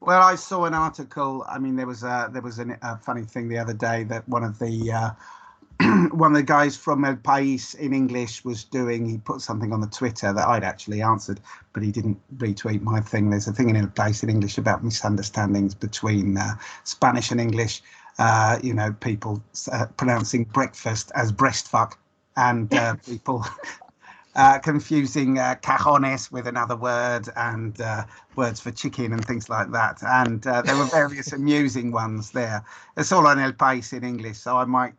Well, I saw an article. I mean, there was a funny thing the other day that one of the guys from El País in English was doing. He put something on the Twitter that I'd actually answered, but he didn't retweet my thing. There's a thing in El País in English about misunderstandings between Spanish and English. You know, people pronouncing breakfast as breastfuck, and people confusing cajones with another word, and words for chicken and things like that. And there were various amusing ones there. It's all on El País in English, so I might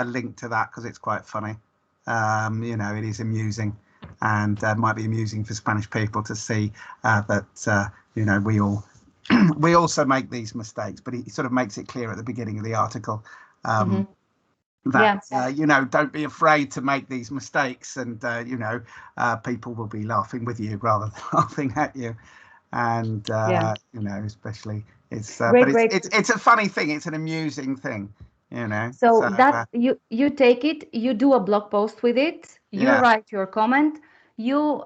link to that because it's quite funny. You know, it is amusing, and might be amusing for Spanish people to see that you know, we also make these mistakes. But he sort of makes it clear at the beginning of the article. That you know, don't be afraid to make these mistakes, and you know, people will be laughing with you rather than laughing at you. And you know, especially it's it's a funny thing, it's an amusing thing, you know. So that you take it, you do a blog post with it, you write your comment, you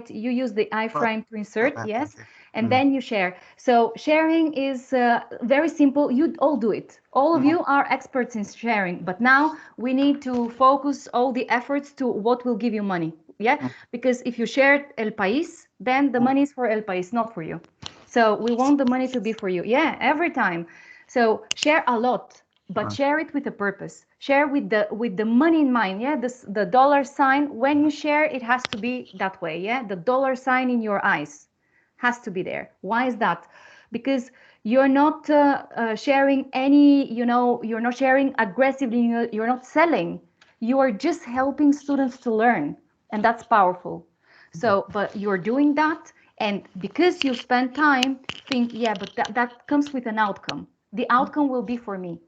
you use the iframe to insert, yes, and then you share. So sharing is very simple. You all do it. All of you are experts in sharing, but now we need to focus all the efforts to what will give you money. Yeah, because if you share El País, then the money is for El País, not for you. So we want the money to be for you. Yeah, every time. So share a lot, but share it with a purpose. Share with the money in mind. Yeah, the dollar sign. When you share, it has to be that way. Yeah, the dollar sign in your eyes has to be there. Why is that? Because you're not sharing any, you know, you're not sharing aggressively, you're not selling. You are just helping students to learn, and that's powerful. So, but you're doing that, and because you spend time, think, yeah, but that comes with an outcome. The outcome will be for me.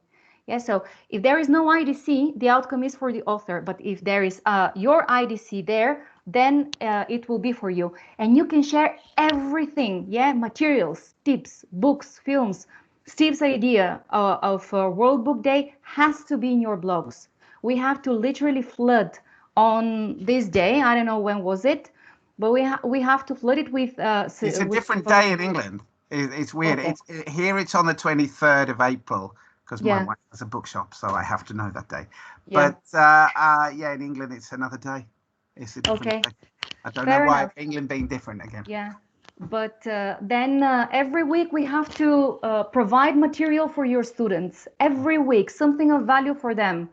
Yeah, so if there is no IDC, the outcome is for the author. But if there is your IDC there, then it will be for you. And you can share everything, yeah, materials, tips, books, films. Steve's idea of World Book Day has to be in your blogs. We have to literally flood on this day. I don't know when was it, but we have to flood it with. It's a different day in England. It's weird. Okay. Here it's on the 23rd of April. Because my wife has a bookshop, so I have to know that day. Yeah. But yeah, in England it's another day. It's a different day. I don't know why England being different again. Yeah, but then every week we have to provide material for your students. Every week, something of value for them.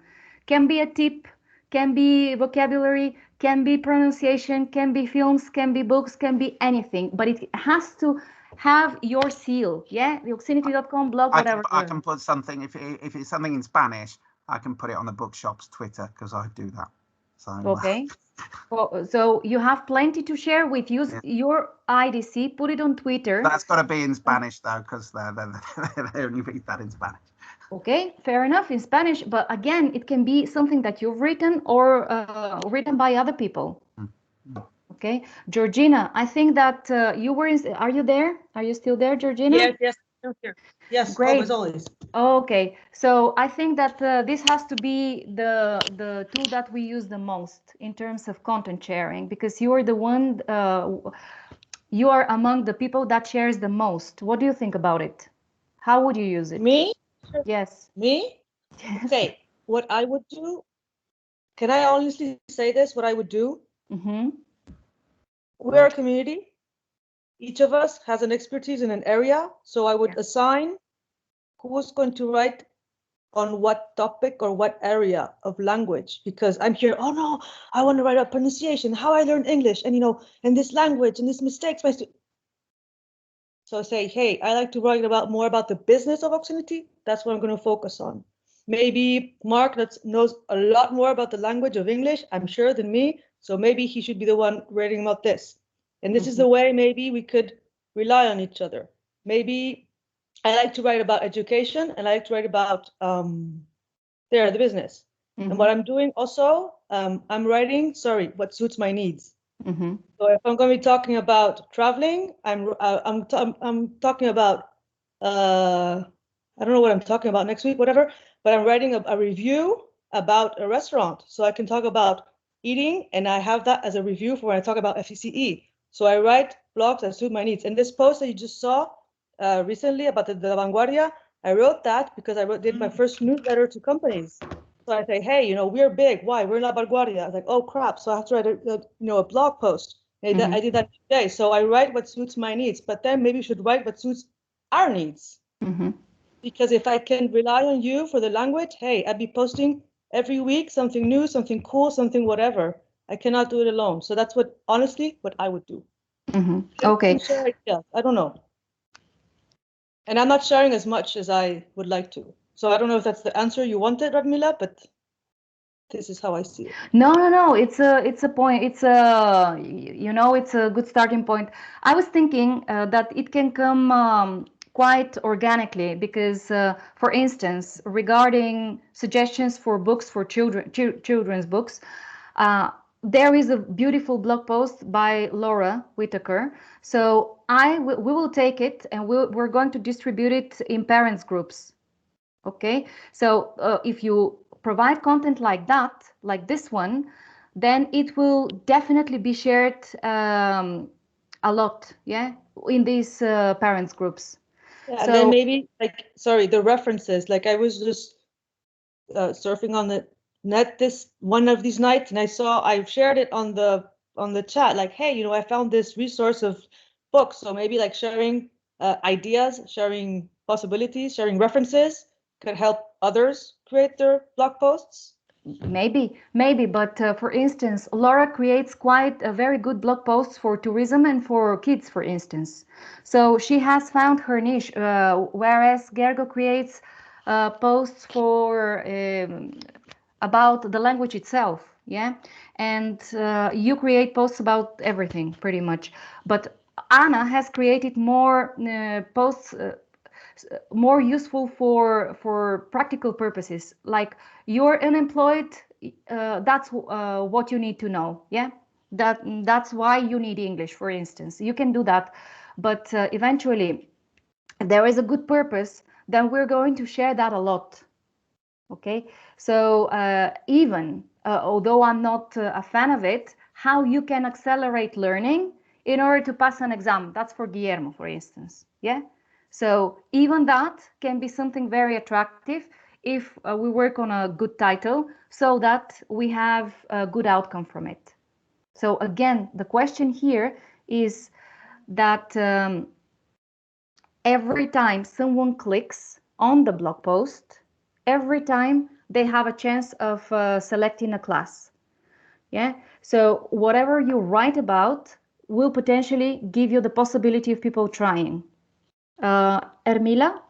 Can be a tip, can be vocabulary, can be pronunciation, can be films, can be books, can be anything. But it has to have your seal, yeah, the OXINITY.com blog, whatever. I can put something, if it's something in Spanish, I can put it on the bookshop's Twitter, because I do that. So okay. Well, so you have plenty to share with you. Your IDC, put it on Twitter. That's got to be in Spanish though, because they only read that in Spanish. Okay, fair enough, in Spanish, but again, it can be something that you've written or written by other people. Okay, Georgina, I think that you were are you there? Are you still there, Georgina? Yes, I'm here. Yes, great. Always. Okay, so I think that this has to be the tool that we use the most in terms of content sharing, because you are the one, you are among the people that shares the most. What do you think about it? How would you use it? Me? Yes. Me? Yes. Okay, what I would do, can I honestly say this, what I would do? We're a community. Each of us has an expertise in an area. So I would assign who's going to write on what topic or what area of language, because I'm here, oh no, I want to write about pronunciation, how I learn English, and you know, and this language and these mistakes. So I say, hey, I like to write more about the business of OXINITY. That's what I'm going to focus on. maybe Mark knows a lot more about the language of English, I'm sure, than me. So maybe he should be the one writing about this. And this is the way maybe we could rely on each other. Maybe I like to write about education and I like to write about the business. And what I'm doing also, I'm writing, what suits my needs. So if I'm going to be talking about traveling, I'm talking about, I don't know what I'm talking about next week, whatever, but I'm writing a review about a restaurant. So I can talk about eating and I have that as a review for when I talk about FECE. So I write blogs that suit my needs. And this post that you just saw recently about the Vanguardia, I wrote that because did my first newsletter to companies. So I say, hey, we're big. Why? We're La Vanguardia. I was like, oh crap. So I have to write a blog post. I did that today. So I write what suits my needs, but then maybe you should write what suits our needs. Because if I can rely on you for the language, hey, I'd be posting every week something new, something cool, something whatever. I cannot do it alone. So that's honestly, what I would do. Okay. Share ideas. I don't know. And I'm not sharing as much as I would like to. So I don't know if that's the answer you wanted, Radmila, but this is how I see it. No. It's a point. It's a good starting point. I was thinking that it can come quite organically because, for instance, regarding suggestions for books for children's books, there is a beautiful blog post by Laura Whitaker. So we will take it and we're going to distribute it in parents groups. Okay, so if you provide content like that, like this one, then it will definitely be shared a lot, in these parents groups. Yeah, and then maybe the references. Like I was just surfing on the net one of these nights, and I've shared it on the chat. Like, hey, I found this resource of books. So maybe like sharing ideas, sharing possibilities, sharing references could help others create their blog posts. Maybe, but for instance, Laura creates quite a very good blog posts for tourism and for kids, for instance. So she has found her niche, whereas Gergo creates posts for about the language itself, and you create posts about everything pretty much. But Anna has created more posts more useful for practical purposes, like you're unemployed, that's what you need to know, that's why you need English, for instance. You can do that, but eventually there is a good purpose, then we're going to share that a lot. Okay, so even although I'm not a fan of it, how you can accelerate learning in order to pass an exam, that's for Guillermo, for instance. So even that can be something very attractive if we work on a good title so that we have a good outcome from it. So again, the question here is that every time someone clicks on the blog post, every time they have a chance of selecting a class. So whatever you write about will potentially give you the possibility of people trying. Ermila?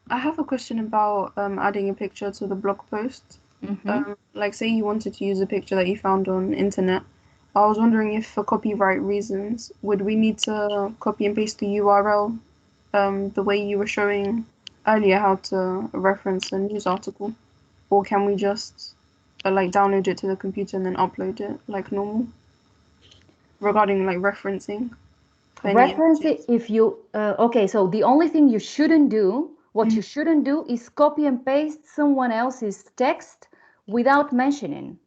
I have a question about adding a picture to the blog post. Like say you wanted to use a picture that you found on internet. I was wondering if for copyright reasons, would we need to copy and paste the URL the way you were showing earlier how to reference a news article? Or can we just like download it to the computer and then upload it like normal? Regarding like referencing. If you, okay, so the only thing you shouldn't do, what you shouldn't do is copy and paste someone else's text without mentioning.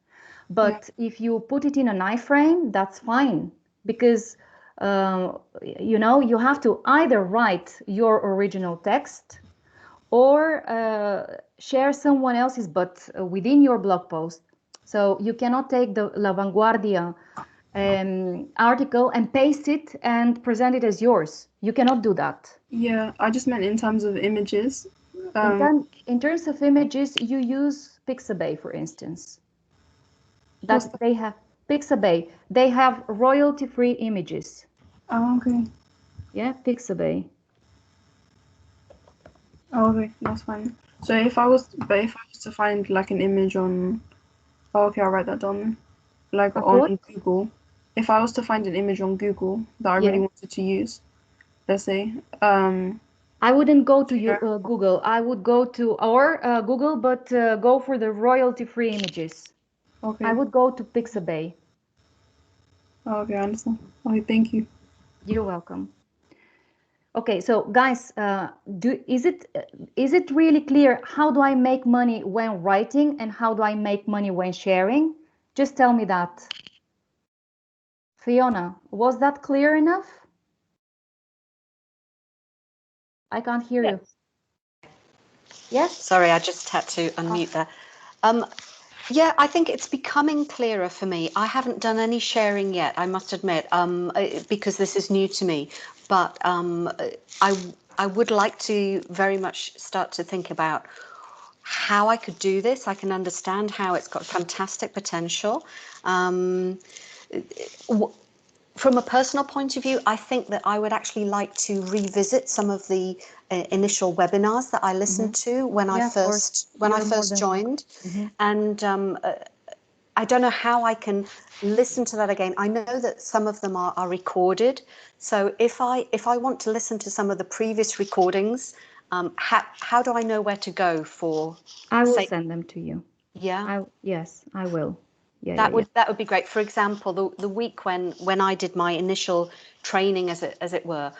But if you put it in an iframe, that's fine, because you have to either write your original text or share someone else's, but within your blog post. So you cannot take the La Vanguardia article and paste it and present it as yours. You cannot do that. Yeah, I just meant in terms of images. In terms of images, you use Pixabay, for instance. They have Pixabay. They have royalty-free images. Oh, okay. Yeah, Pixabay. Oh, okay, that's fine. So if I was to find like an image on, oh, okay, I'll write that down. Like Of on what? Google, if I was to find an image on Google that I really wanted to use, let's say, I wouldn't go to yeah. Google. I would go to our Google, but go for the royalty-free images. Okay. I would go to Pixabay. Oh, okay, I understand. Okay, thank you. You're welcome. Okay, so guys, is it really clear how do I make money when writing and how do I make money when sharing? Just tell me that. Fiona, was that clear enough? I can't hear you. Yes? Sorry, I just had to unmute there. Yeah, I think it's becoming clearer for me. I haven't done any sharing yet, I must admit, because this is new to me. But I would like to very much start to think about how I could do this. I can understand how it's got fantastic potential. From a personal point of view, I think that I would actually like to revisit some of the initial webinars that I listened to when I first joined, and I don't know how I can listen to that again. I know that some of them are recorded, so if I want to listen to some of the previous recordings, how do I know where to go for? I will send them to you. Yeah. Yes, I will. Yeah, that would be great. For example, the week when I did my initial training, as it were,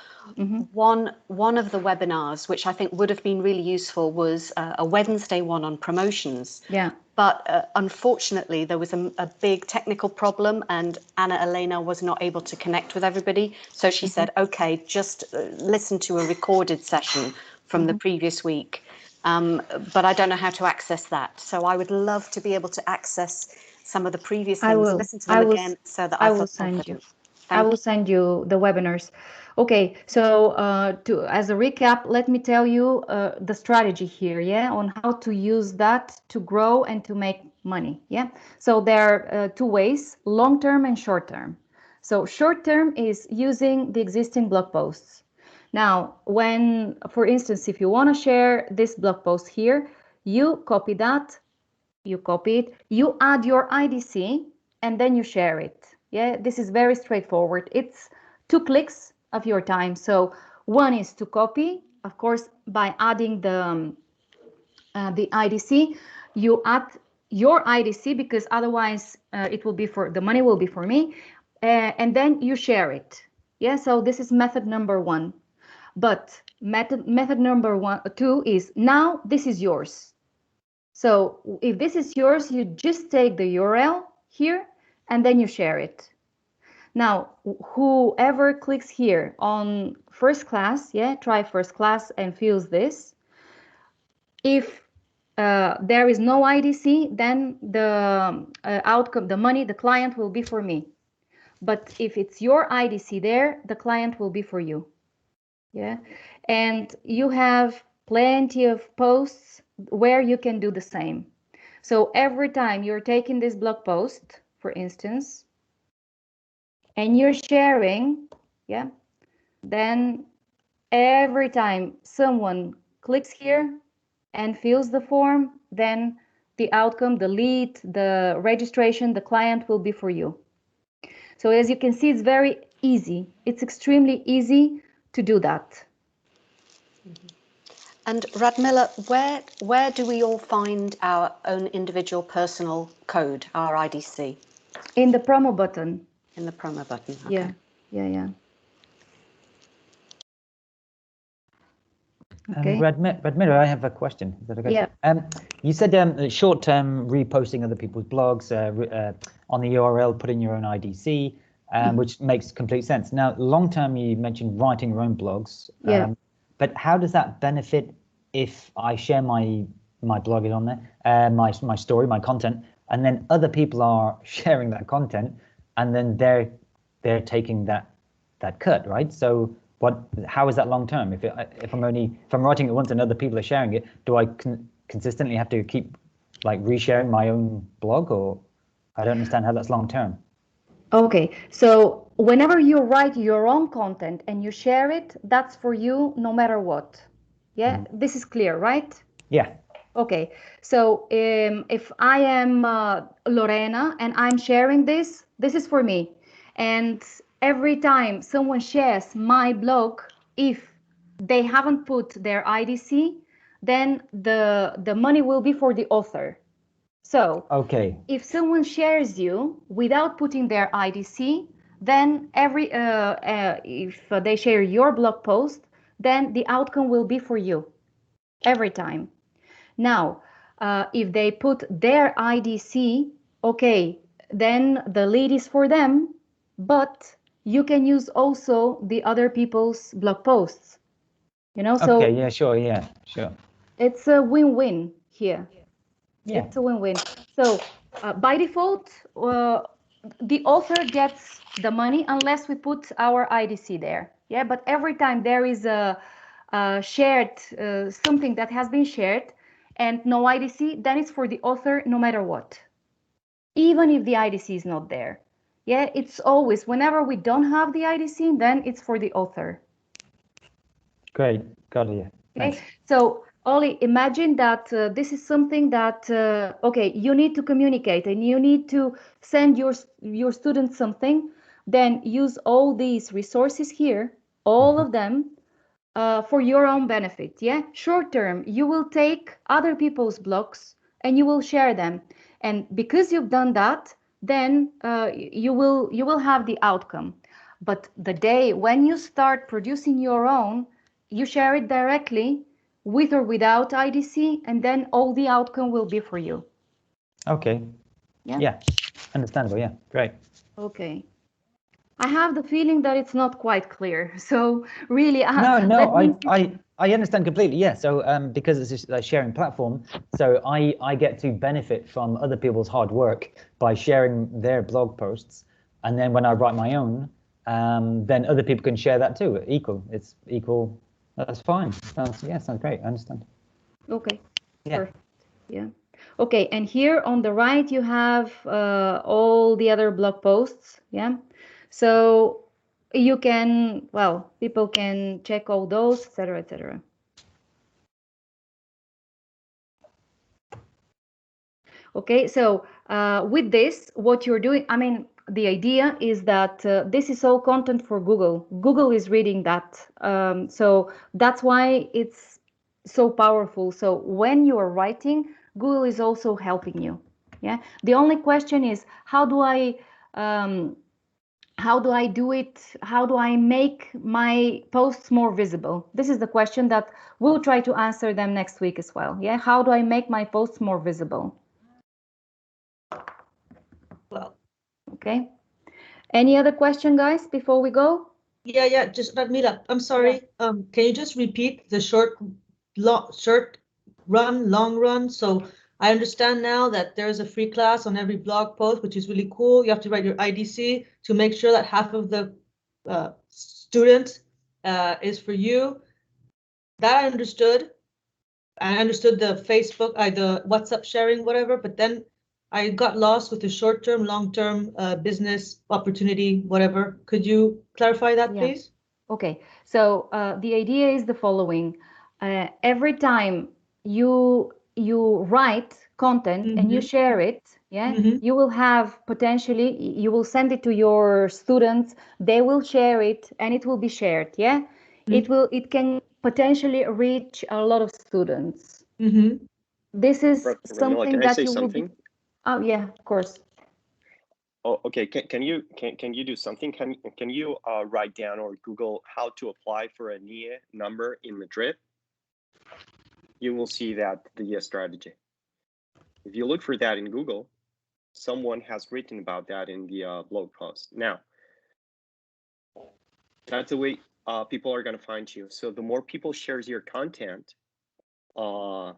one of the webinars which I think would have been really useful was a Wednesday one on promotions. Yeah. But unfortunately, there was a big technical problem, and Anna Elena was not able to connect with everybody. So she said, "Okay, just listen to a recorded session from the previous week." But I don't know how to access that. So I would love to be able to access some of the previous things, listen to them again, so that I feel confident. I will send you the webinars. Okay, so as a recap, let me tell you the strategy here, on how to use that to grow and to make money, So there are two ways, long term and short term. So short term is using the existing blog posts. Now, when, for instance, if you want to share this blog post here, you copy that, you add your IDC, and then you share it. This is very straightforward. It's 2 clicks of your time. So one is to copy, of course, by adding the IDC. You add your IDC because otherwise it will be the money will be for me, and then you share it. So this is method number 1. But method number 2 is now this is yours. So if this is yours, you just take the URL here and then you share it. Now, whoever clicks here on first class, try first class and fills this. If there is no IDC, then the outcome, the money, the client will be for me. But if it's your IDC there, the client will be for you. And you have plenty of posts where you can do the same. So every time you're taking this blog post, for instance, and you're sharing, then every time someone clicks here and fills the form, then the outcome, the lead, the registration, the client will be for you. So as you can see, it's very easy. It's extremely easy to do that. And Radmila, where do we all find our own individual personal code, our IDC? In the promo button. In the promo button. Okay. Yeah. Okay. Radmila, I have a question. Is that okay? Yeah. You said short-term reposting other people's blogs on the URL, put in your own IDC, which makes complete sense. Now, long-term, you mentioned writing your own blogs. But how does that benefit if I share my blog is on there, my story, my content, and then other people are sharing that content, and then they're taking that cut, right? So how is that long term? If I'm writing it once and other people are sharing it, do I consistently have to keep like resharing my own blog, or I don't understand how that's long term. Okay, so whenever you write your own content and you share it, that's for you no matter what. This is clear, right? Yeah. Okay, so if I am Lorena and I'm sharing this, this is for me. And every time someone shares my blog, if they haven't put their IDC, then the money will be for the author. So Okay. if someone shares you without putting their IDC, then if they share your blog post, then the outcome will be for you every time. Now, if they put their IDC, okay, then the lead is for them, but you can use also the other people's blog posts, you know, so Okay, yeah, sure, yeah, sure. it's a win-win here. Yeah. It's a win-win. So by default, the author gets the money unless we put our IDC there. Yeah, but every time there is a shared something that has been shared and no IDC, then it's for the author no matter what, even if the IDC is not there. Yeah, it's always whenever we don't have the IDC, then it's for the author. Great, got it. Yeah. Okay, Thanks. so Ollie, imagine that this is something that okay, you need to communicate and you need to send your students something. Then use all these resources here, all of them, for your own benefit. Yeah, short term, you will take other people's blogs and you will share them, and because you've done that, then you will have the outcome. But the day when you start producing your own, you share it directly with or without IDC, and then all the outcome will be for you. Okay. Yeah, understandable. Yeah, great. Okay. I have the feeling that it's not quite clear. So really, No, I understand completely. Yeah. So because it's a sharing platform, so I get to benefit from other people's hard work by sharing their blog posts, and then when I write my own, then other people can share that too. It's equal. That's fine. Sounds great. I understand. Okay. Yeah. Perfect. Yeah. Okay, and here on the right you have all the other blog posts. Yeah. So you can, well, people can check all those, etc., etc. Okay, so with this, what you're doing, I mean, the idea is that this is all content for Google. Google is reading that. So that's why it's so powerful. So when you are writing, Google is also helping you. Yeah. The only question is, how do I do it? How do I make my posts more visible? This is the question that we'll try to answer them next week as well. Yeah. How do I make my posts more visible? Well, okay. Any other question, guys, before we go? Yeah, just Radmila, I'm sorry. Yeah. Can you just repeat the short run, long run? So I understand now that there's a free class on every blog post, which is really cool. You have to write your IDC to make sure that half of the students is for you. That I understood. I understood the Facebook, the WhatsApp sharing, whatever, but then I got lost with the short-term, long-term business opportunity, whatever. Could you clarify that, please? Okay, so the idea is the following. Every time you write content and you share it, you will have potentially, you will send it to your students, they will share it and it will be shared, it can potentially reach a lot of students. This is something that you will be... Oh yeah, of course. Oh, okay. Can you do something? Can you write down or Google how to apply for a NIE number in Madrid? You will see that the strategy. If you look for that in Google, someone has written about that in the blog post. Now, that's the way people are going to find you. So the more people shares your content, oh,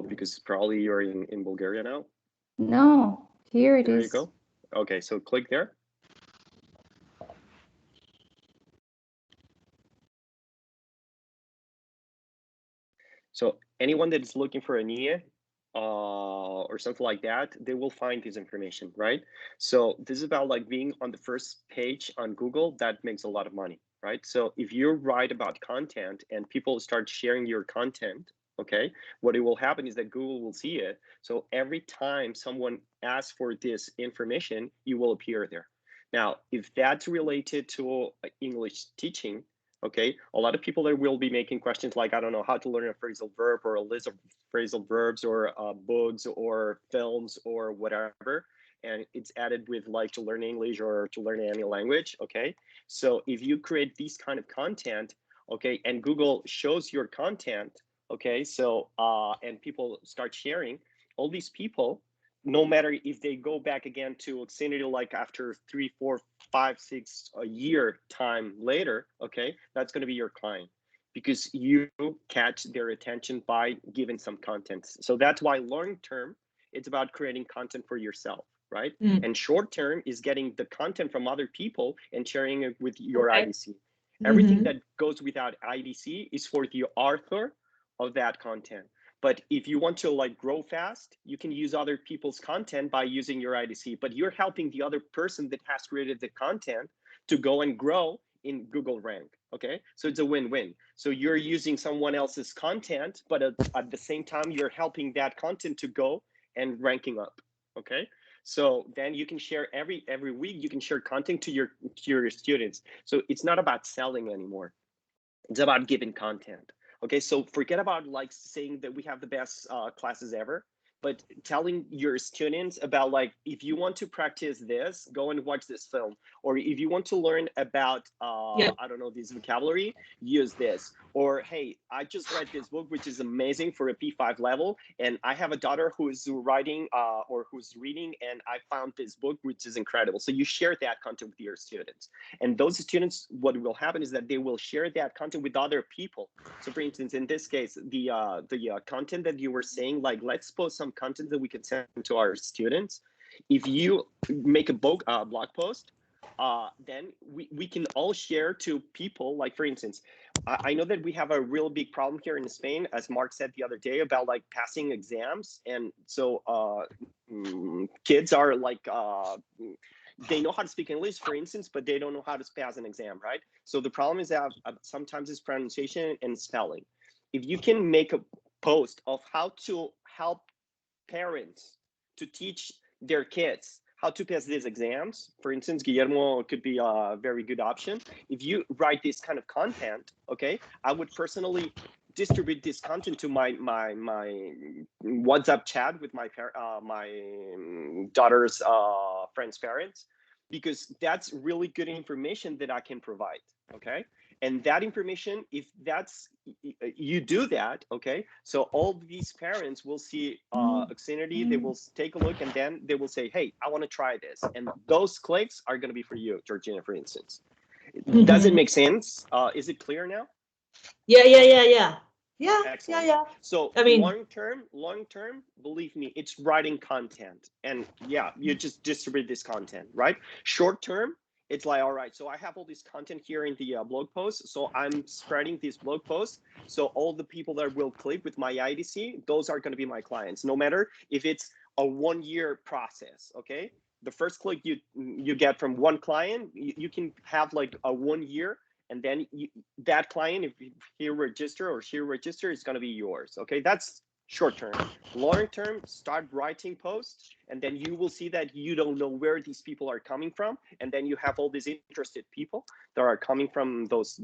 because probably you're in Bulgaria now. No, here it is. There you go. Okay, so click there. So anyone that is looking for a NIE or something like that, they will find this information, right? So this is about like being on the first page on Google. That makes a lot of money, right? So if you write about content and people start sharing your content, okay, what it will happen is that Google will see it. So every time someone asks for this information, you will appear there. Now, if that's related to English teaching, okay, a lot of people that will be making questions like, I don't know, how to learn a phrasal verb or a list of phrasal verbs or books or films or whatever. And it's added with like to learn English or to learn any language, okay? So if you create this kind of content, okay, and Google shows your content, okay, so, and people start sharing, all these people, no matter if they go back again to OXINITY like after 3, 4, 5, 6 a year time later, okay, that's going to be your client because you catch their attention by giving some content. So that's why long term, it's about creating content for yourself, right? And short term is getting the content from other people and sharing it with your IDC. Everything that goes without IDC is for the author of that content. But if you want to like grow fast, you can use other people's content by using your IDC, but you're helping the other person that has created the content to go and grow in Google rank, okay? So it's a win-win. So you're using someone else's content, but at the same time, you're helping that content to go and ranking up, okay? So then you can share every week, you can share content to your students. So it's not about selling anymore. It's about giving content. Okay, so forget about like saying that we have the best classes ever, but telling your students about like, if you want to practice this, go and watch this film. Or if you want to learn about, I don't know, this vocabulary, use this. Or, hey, I just read this book, which is amazing for a P5 level. And I have a daughter who is writing or who's reading, and I found this book, which is incredible. So you share that content with your students. And those students, what will happen is that they will share that content with other people. So for instance, in this case, the content that you were saying, like, let's post some content that we can send to our students. If you make a blog post, then we can all share to people. Like, for instance, I know that we have a real big problem here in Spain, as Mark said the other day, about like passing exams. And so kids are like, they know how to speak English, for instance, but they don't know how to pass an exam, right? So the problem is that sometimes it's pronunciation and spelling. If you can make a post of how to help parents to teach their kids how to pass these exams, for instance, Guillermo could be a very good option. If you write this kind of content, okay, I would personally distribute this content to my WhatsApp chat with my daughter's friends' parents, because that's really good information that I can provide, okay? And that information, if that's, you do that, okay? So all these parents will see OXINITY, they will take a look, and then they will say, hey, I want to try this. And those clicks are going to be for you, Georgina, for instance. Does it make sense? Is it clear now? Yeah. Excellent. Yeah. So I mean, long term, believe me, it's writing content, and yeah, you just distribute this content, right? Short term, it's like, all right, so I have all this content here in the blog post, so I'm spreading these blog posts. So all the people that will click with my IDC, those are going to be my clients, no matter if it's a 1-year process, okay? The first click you get from one client, you can have like a 1 year. And then that client, if he register or she register, is going to be yours. Okay, that's short term. Long term, start writing posts, and then you will see that you don't know where these people are coming from, and then you have all these interested people that are coming from those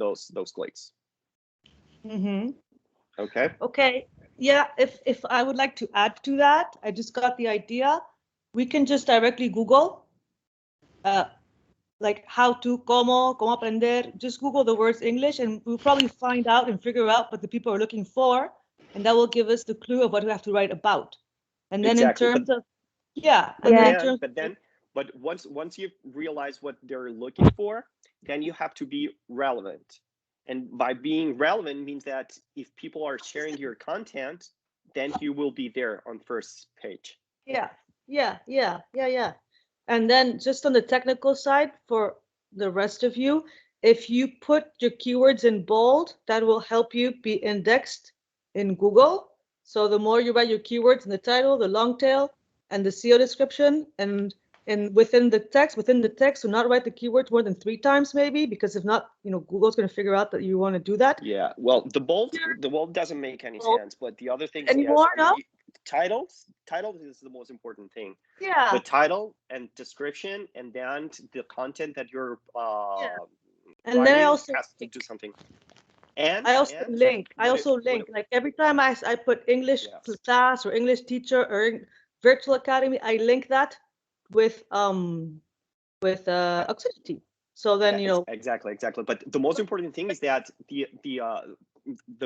clicks. Okay. Yeah, if I would like to add to that, I just got the idea. We can just directly Google like how to, cómo aprender. Just Google the words English, and we'll probably find out and figure out what the people are looking for, and that will give us the clue of what we have to write about. And then exactly. in terms of but once you realize what they're looking for, then you have to be relevant. And by being relevant means that if people are sharing your content, then you will be there on first page. Yeah. And then just on the technical side, for the rest of you, if you put your keywords in bold, that will help you be indexed in Google. So the more you write your keywords in the title, the long tail, and the SEO description, and and within the text, do not write the keywords more than 3 times, maybe, because if not, Google's going to figure out that you want to do that. Yeah, well, the bold doesn't make any sense, but the other things, anymore, yes. I mean, titles is the most important thing. Yeah. The title and description, and then the content that you're and then I also has to do something. And I also link. Like every time I put English class or English teacher or virtual academy, I link that with OXINITY. So then exactly. But the most important thing is that the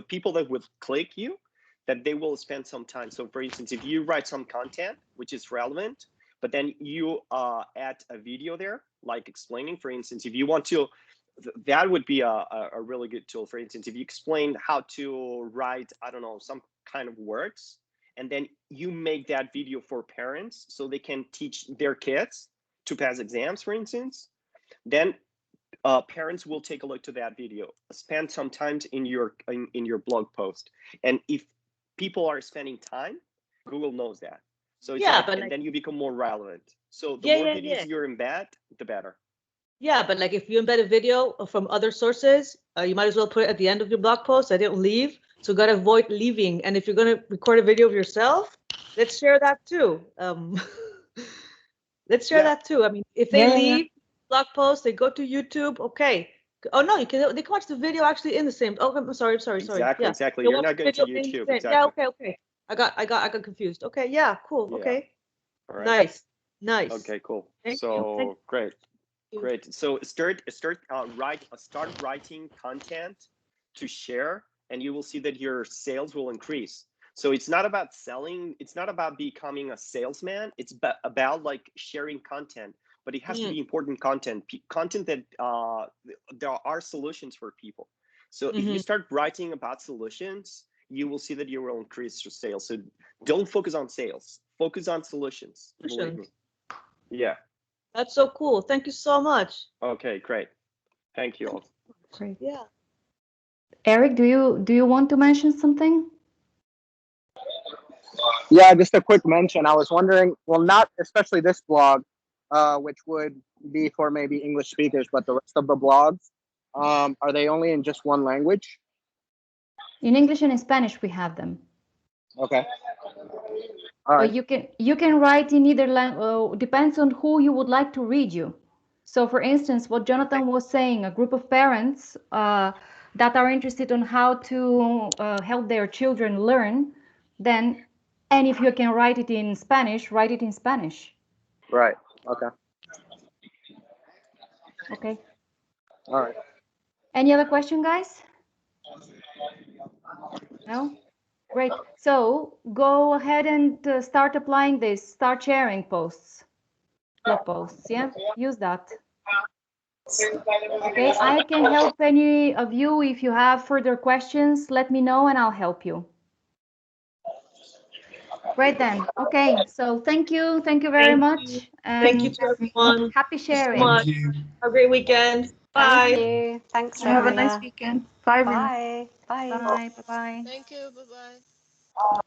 people that will click you, that they will spend some time. So for instance, if you write some content which is relevant, but then you add a video there, like explaining, for instance, if you want to, that would be a really good tool. For instance, if you explain how to write, I don't know, some kind of words, and then you make that video for parents so they can teach their kids to pass exams, for instance, then parents will take a look to that video, spend some time in your blog post. And if people are spending time, Google knows that. So it's and then you become more relevant. So the more videos you embed, the better. Yeah, but like if you embed a video from other sources, you might as well put it at the end of your blog post. I didn't leave, so you gotta avoid leaving. And if you're gonna record a video of yourself, let's share that too. Let's share that too. I mean, if they leave blog post, they go to YouTube. Okay. Oh no, they can watch the video actually in the same. Oh, I'm sorry. Exactly. You're not going to YouTube. Exactly. Yeah. Okay. I got confused. Okay. Yeah. Cool. Yeah. Okay. All right. Nice. Okay. Cool. Thank so you. Great. So start writing content to share, and you will see that your sales will increase. So it's not about selling. It's not about becoming a salesman. It's about like sharing content, but it has to be important content that there are solutions for people. So if you start writing about solutions, you will see that you will increase your sales. So don't focus on sales. Focus on solutions. Believe me. Yeah. That's so cool. Thank you so much. Okay, great. Thank you all. Great. Yeah. Eric, do you want to mention something? Yeah, just a quick mention. I was wondering, well, not especially this blog, which would be for maybe English speakers, but the rest of the blogs, are they only in just one language? In English and in Spanish, we have them. Okay. All right. You can write in either language. Depends on who you would like to read you. So, for instance, what Jonathan was saying, a group of parents that are interested on how to help their children learn, then, and if you can write it in Spanish, write it in Spanish. Right. Okay. Okay. All right. Any other question, guys? No? Great. So go ahead and start applying this. Start sharing posts, blog posts. Yeah, use that. Okay, I can help any of you. If you have further questions, let me know and I'll help you. Great then. Okay, so thank you very much. And thank you to everyone. Happy sharing. Thank you. Have a great weekend. Bye. Thank you. Thanks, Have a nice weekend. Bye. Bye. Bye. Bye. Bye. Thank you. Bye-bye.